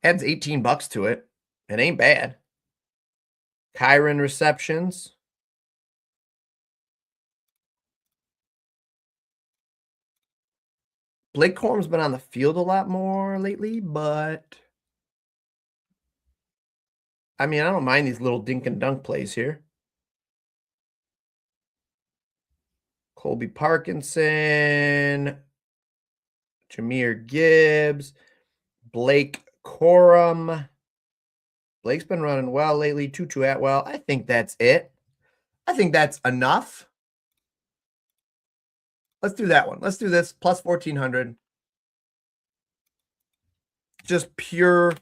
Speaker 1: Adds $18 to it. It ain't bad. Kyron receptions. Blake Corum's been on the field a lot more lately, but I mean, I don't mind these little dink and dunk plays here. Colby Parkinson, Jahmyr Gibbs, Blake Corum. Blake's been running well lately. Tutu Atwell. I think that's it. I think that's enough. Let's do that one. Let's do this. Plus 1,400. Just pure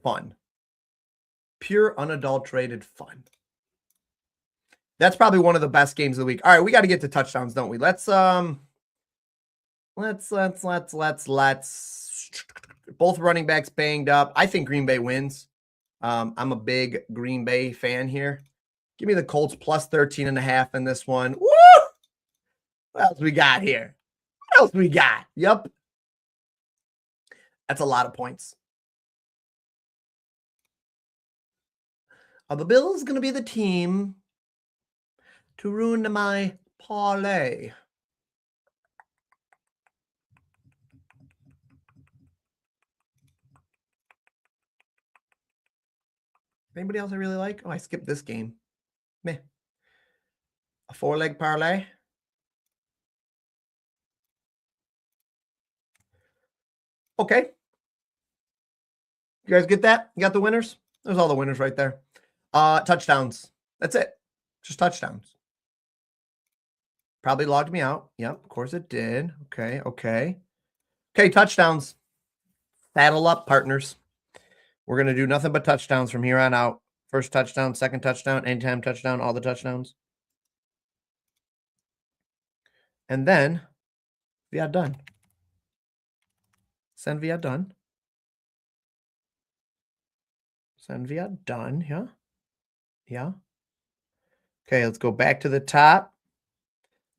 Speaker 1: fun. Pure unadulterated fun. That's probably one of the best games of the week. All right, we got to get to touchdowns, don't we? Let's both running backs banged up. I think Green Bay wins. I'm a big Green Bay fan here. Give me the Colts plus 13.5 in this one. Woo! What else we got here? What else we got? Yep. That's a lot of points. Are the Bills going to be the team to ruin my parlay? Anybody else I really like? Oh, I skipped this game. Meh. A 4-leg parlay. Okay. You guys get that? You got the winners? There's all the winners right there. Touchdowns. That's it. Just touchdowns. Probably logged me out. Yep, of course it did. Okay, touchdowns. Saddle up, partners. We're going to do nothing but touchdowns from here on out. First touchdown, second touchdown, anytime touchdown, all the touchdowns. And then we are done. Send we are done. Send we are done. Yeah. Yeah. Okay, let's go back to the top.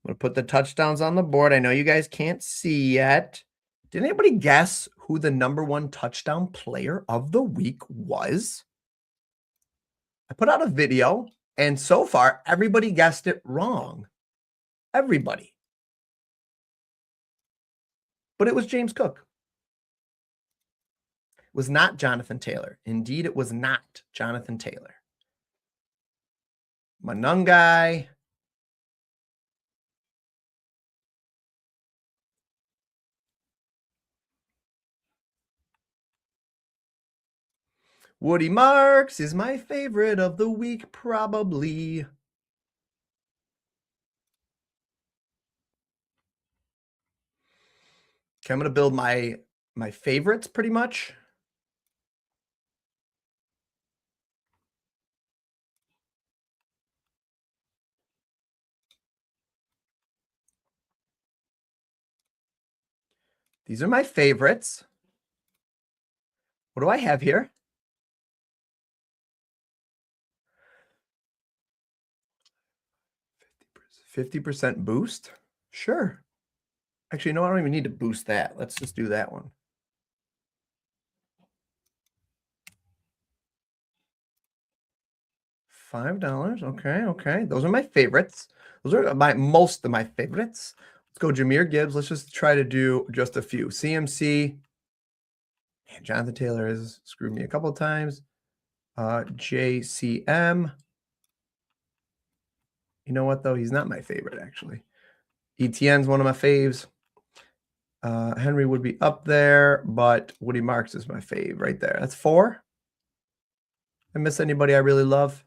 Speaker 1: I'm going to put the touchdowns on the board. I know you guys can't see yet. Did anybody guess who the #1 touchdown player of the week was? I put out a video, and so far, everybody guessed it wrong. Everybody. But it was James Cook. It was not Jonathan Taylor. Indeed, it was not Jonathan Taylor. Manungai. Woody Marks is my favorite of the week, probably. Okay, I'm going to build my favorites pretty much. These are my favorites. What do I have here? 50% boost? Sure. Actually, no, I don't even need to boost that. Let's just do that one. $5. Okay, okay. Those are my favorites. Those are most of my favorites. Let's go Jahmyr Gibbs. Let's just try to do just a few. CMC. Man, Jonathan Taylor has screwed me a couple of times. JCM. You know what, though? He's not my favorite, actually. ETN's one of my faves. Henry would be up there, but Woody Marks is my fave right there. That's 4. I miss anybody I really love.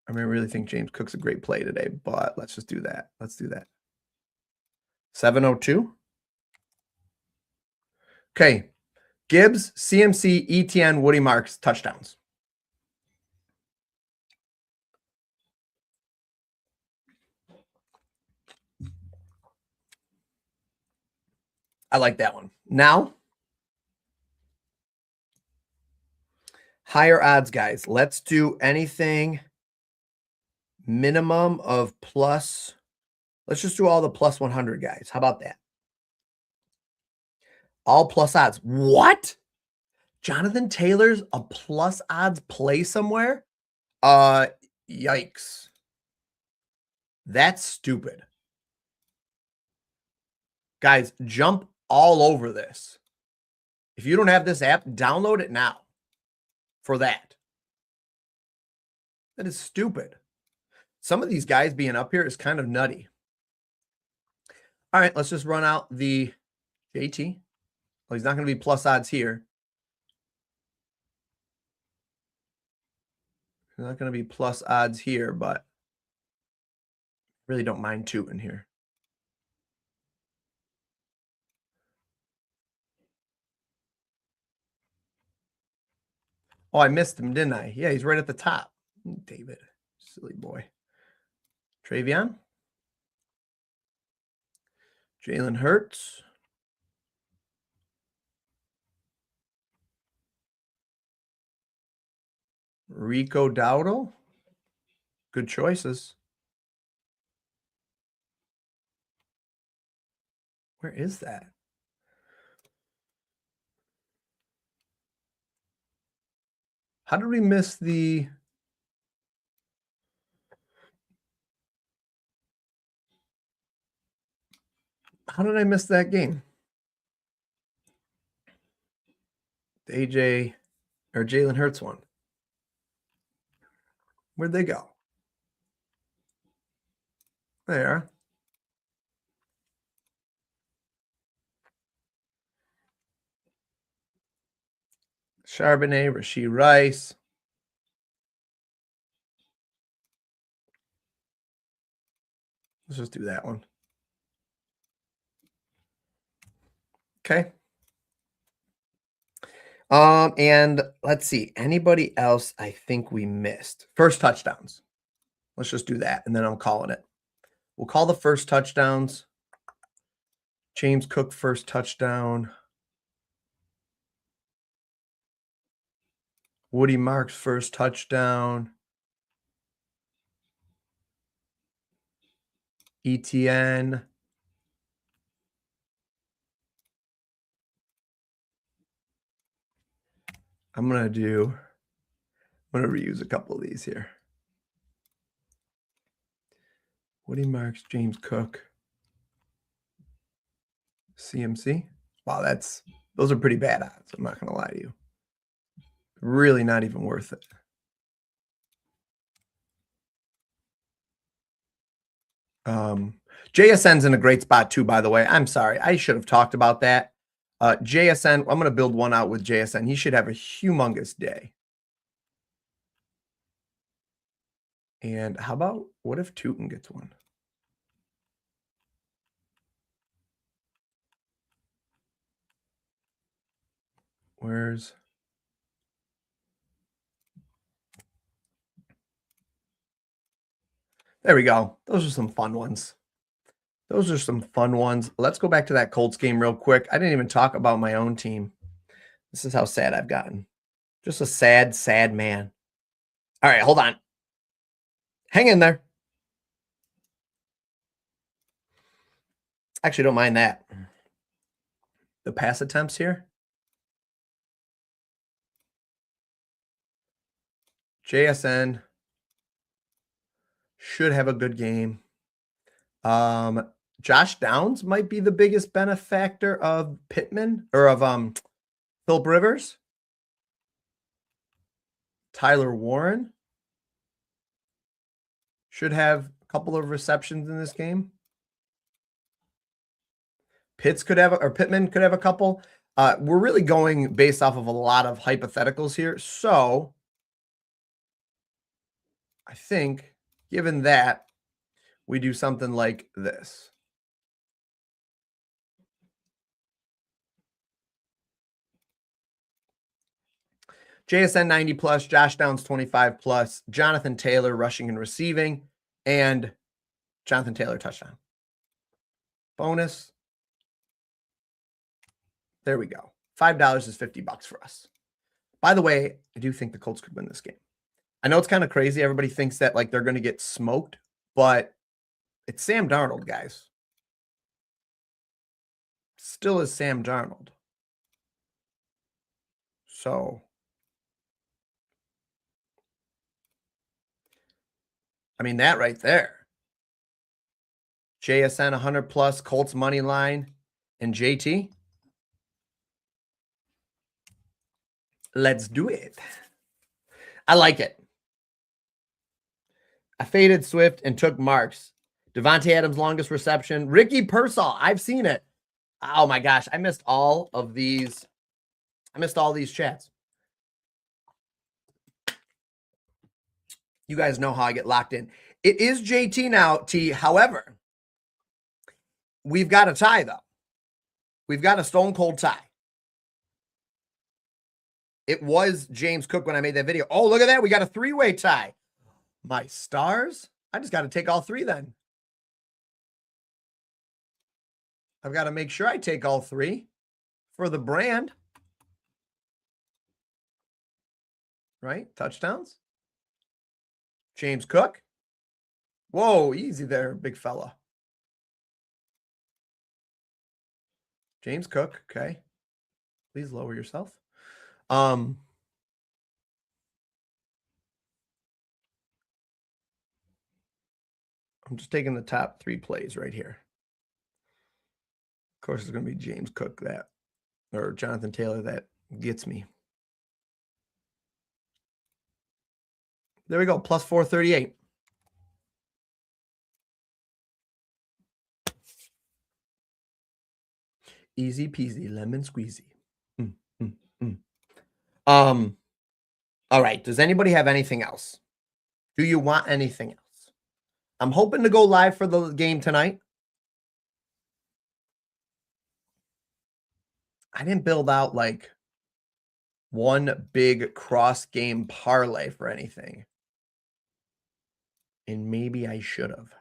Speaker 1: I mean, I really think James Cook's a great play today, but let's just do that. Let's do that. 702. Okay. Gibbs, CMC, ETN, Woody Marks, touchdowns. I like that one. Now, higher odds, guys. Let's do anything minimum of plus. Let's just do all the plus 100 guys. How about that? All plus odds. What? Jonathan Taylor's a plus odds play somewhere? Yikes. That's stupid. Guys, jump all over this. If you don't have this app, download it now for that. That is stupid. Some of these guys being up here is kind of nutty. All right, let's just run out the JT. Well, he's not going to be plus odds here. He's not going to be plus odds here, but really don't mind tooting here. Oh, I missed him, didn't I? Yeah, he's right at the top. David, silly boy. Travion. Jalen Hurts. Rico Dowdle. Good choices. Where is that? How did we miss the... How did I miss that game? The AJ or Jalen Hurts one. Where'd they go? There. Charbonnet, Rashee Rice. Let's just do that one. Okay. And let's see. Anybody else I think we missed? First touchdowns. Let's just do that, and then I'm calling it. We'll call the first touchdowns. James Cook first touchdown. Woody Marks first touchdown. ETN. I'm going to reuse a couple of these here. Woody Marks, James Cook, CMC. Wow, those are pretty bad odds. I'm not going to lie to you. Really not even worth it. JSN's in a great spot too, by the way. I'm sorry. I should have talked about that. JSN, I'm going to build one out with JSN. He should have a humongous day. And how about, what if Tootin gets one? Where's... There we go. Those are some fun ones. Those are some fun ones. Let's go back to that Colts game real quick. I didn't even talk about my own team. This is how sad I've gotten. Just a sad, sad man. All right, hold on. Hang in there. Actually, don't mind that. The pass attempts here. JSN should have a good game. Josh Downs might be the biggest benefactor of Pittman or of Philip Rivers. Tyler Warren should have a couple of receptions in this game. Pittman could have a couple. We're really going based off of a lot of hypotheticals here. So I think given that, we do something like this. JSN 90 plus, Josh Downs 25 plus, Jonathan Taylor rushing and receiving, and Jonathan Taylor touchdown. Bonus. There we go. $5 is $50 for us. By the way, I do think the Colts could win this game. I know it's kind of crazy. Everybody thinks that like they're going to get smoked, but it's Sam Darnold, guys. Still is Sam Darnold. So, I mean, that right there. JSN 100 plus, Colts money line, and JT. Let's do it. I like it. I faded Swift and took Marks. Devontae Adams' longest reception. Ricky Pearsall. I've seen it. Oh my gosh. I missed all of these. I missed all these chats. You guys know how I get locked in. It is JT now, T. However, we've got a tie, though. We've got a stone cold tie. It was James Cook when I made that video. Oh, look at that. We got a three-way tie. My stars. I just got to take all three then. I've got to make sure I take all three for the brand. Right? Touchdowns. James Cook. Whoa, easy there, big fella. James Cook, okay. Please lower yourself. I'm just taking the top three plays right here. Of course, it's going to be James Cook that, or Jonathan Taylor that gets me. There we go, plus 438. Easy peasy, lemon squeezy. All right, does anybody have anything else? Do you want anything else? I'm hoping to go live for the game tonight. I didn't build out like one big cross game parlay for anything. And maybe I should have.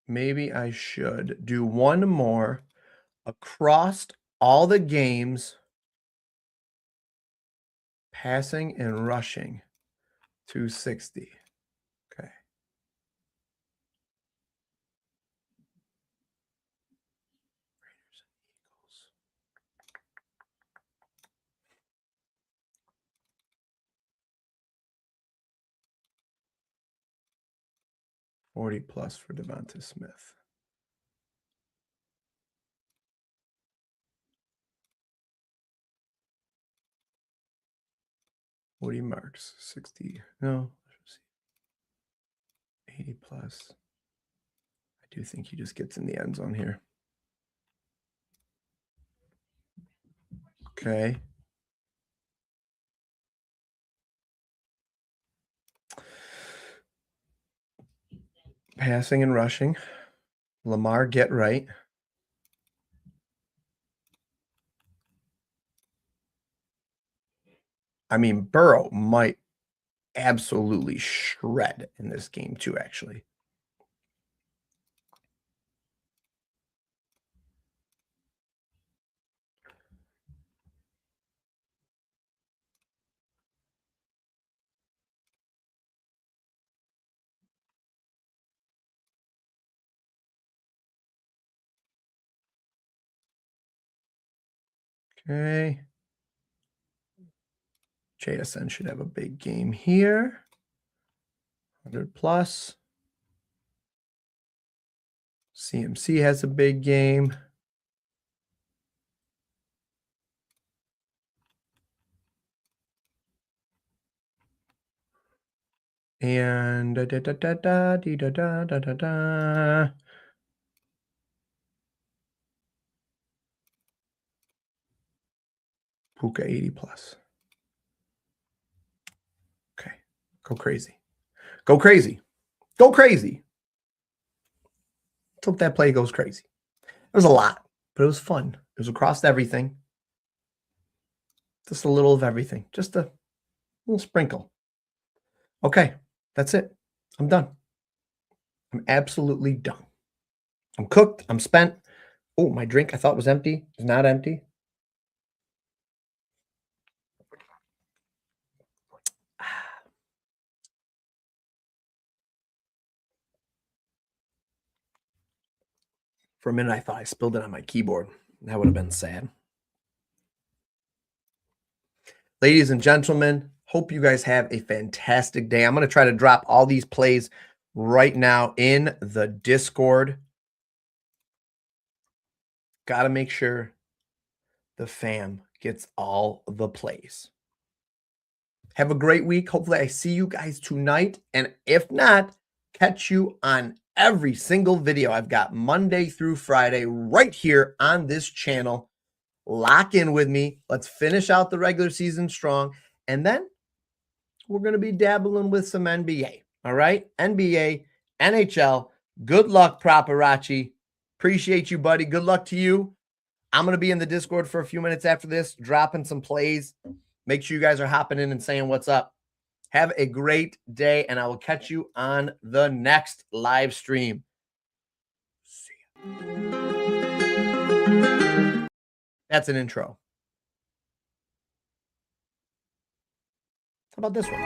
Speaker 1: Maybe I should do one more across all the games, passing and rushing, 260. Okay. Raiders and Eagles. 40 plus for Devonta Smith. Woody Marks, 60. No, 80 plus. I do think he just gets in the end zone here. Okay. Passing and rushing. Lamar, get right. I mean, Burrow might absolutely shred in this game too, actually. Okay. JSN should have a big game here. 100 plus. CMC has a big game. And da da da da da da da da da da. Puka 80 plus. Okay. Go crazy. Go crazy. Go crazy. Let's hope that play goes crazy. It was a lot, but it was fun. It was across everything. Just a little of everything. Just a little sprinkle. Okay. That's it. I'm done. I'm absolutely done. I'm cooked. I'm spent. Oh, my drink I thought was empty is not empty. For a minute, I thought I spilled it on my keyboard. That would have been sad. Ladies and gentlemen, hope you guys have a fantastic day. I'm going to try to drop all these plays right now in the Discord. Got to make sure the fam gets all the plays. Have a great week. Hopefully, I see you guys tonight. And if not, catch you on every single video I've got Monday through Friday right here on this channel. Lock in with me. Let's finish out the regular season strong. And then we're going to be dabbling with some NBA. All right? NBA, NHL. Good luck, Paparazzi. Appreciate you, buddy. Good luck to you. I'm going to be in the Discord for a few minutes after this, dropping some plays. Make sure you guys are hopping in and saying what's up. Have a great day, and I will catch you on the next live stream. See ya. That's an intro. How about this one?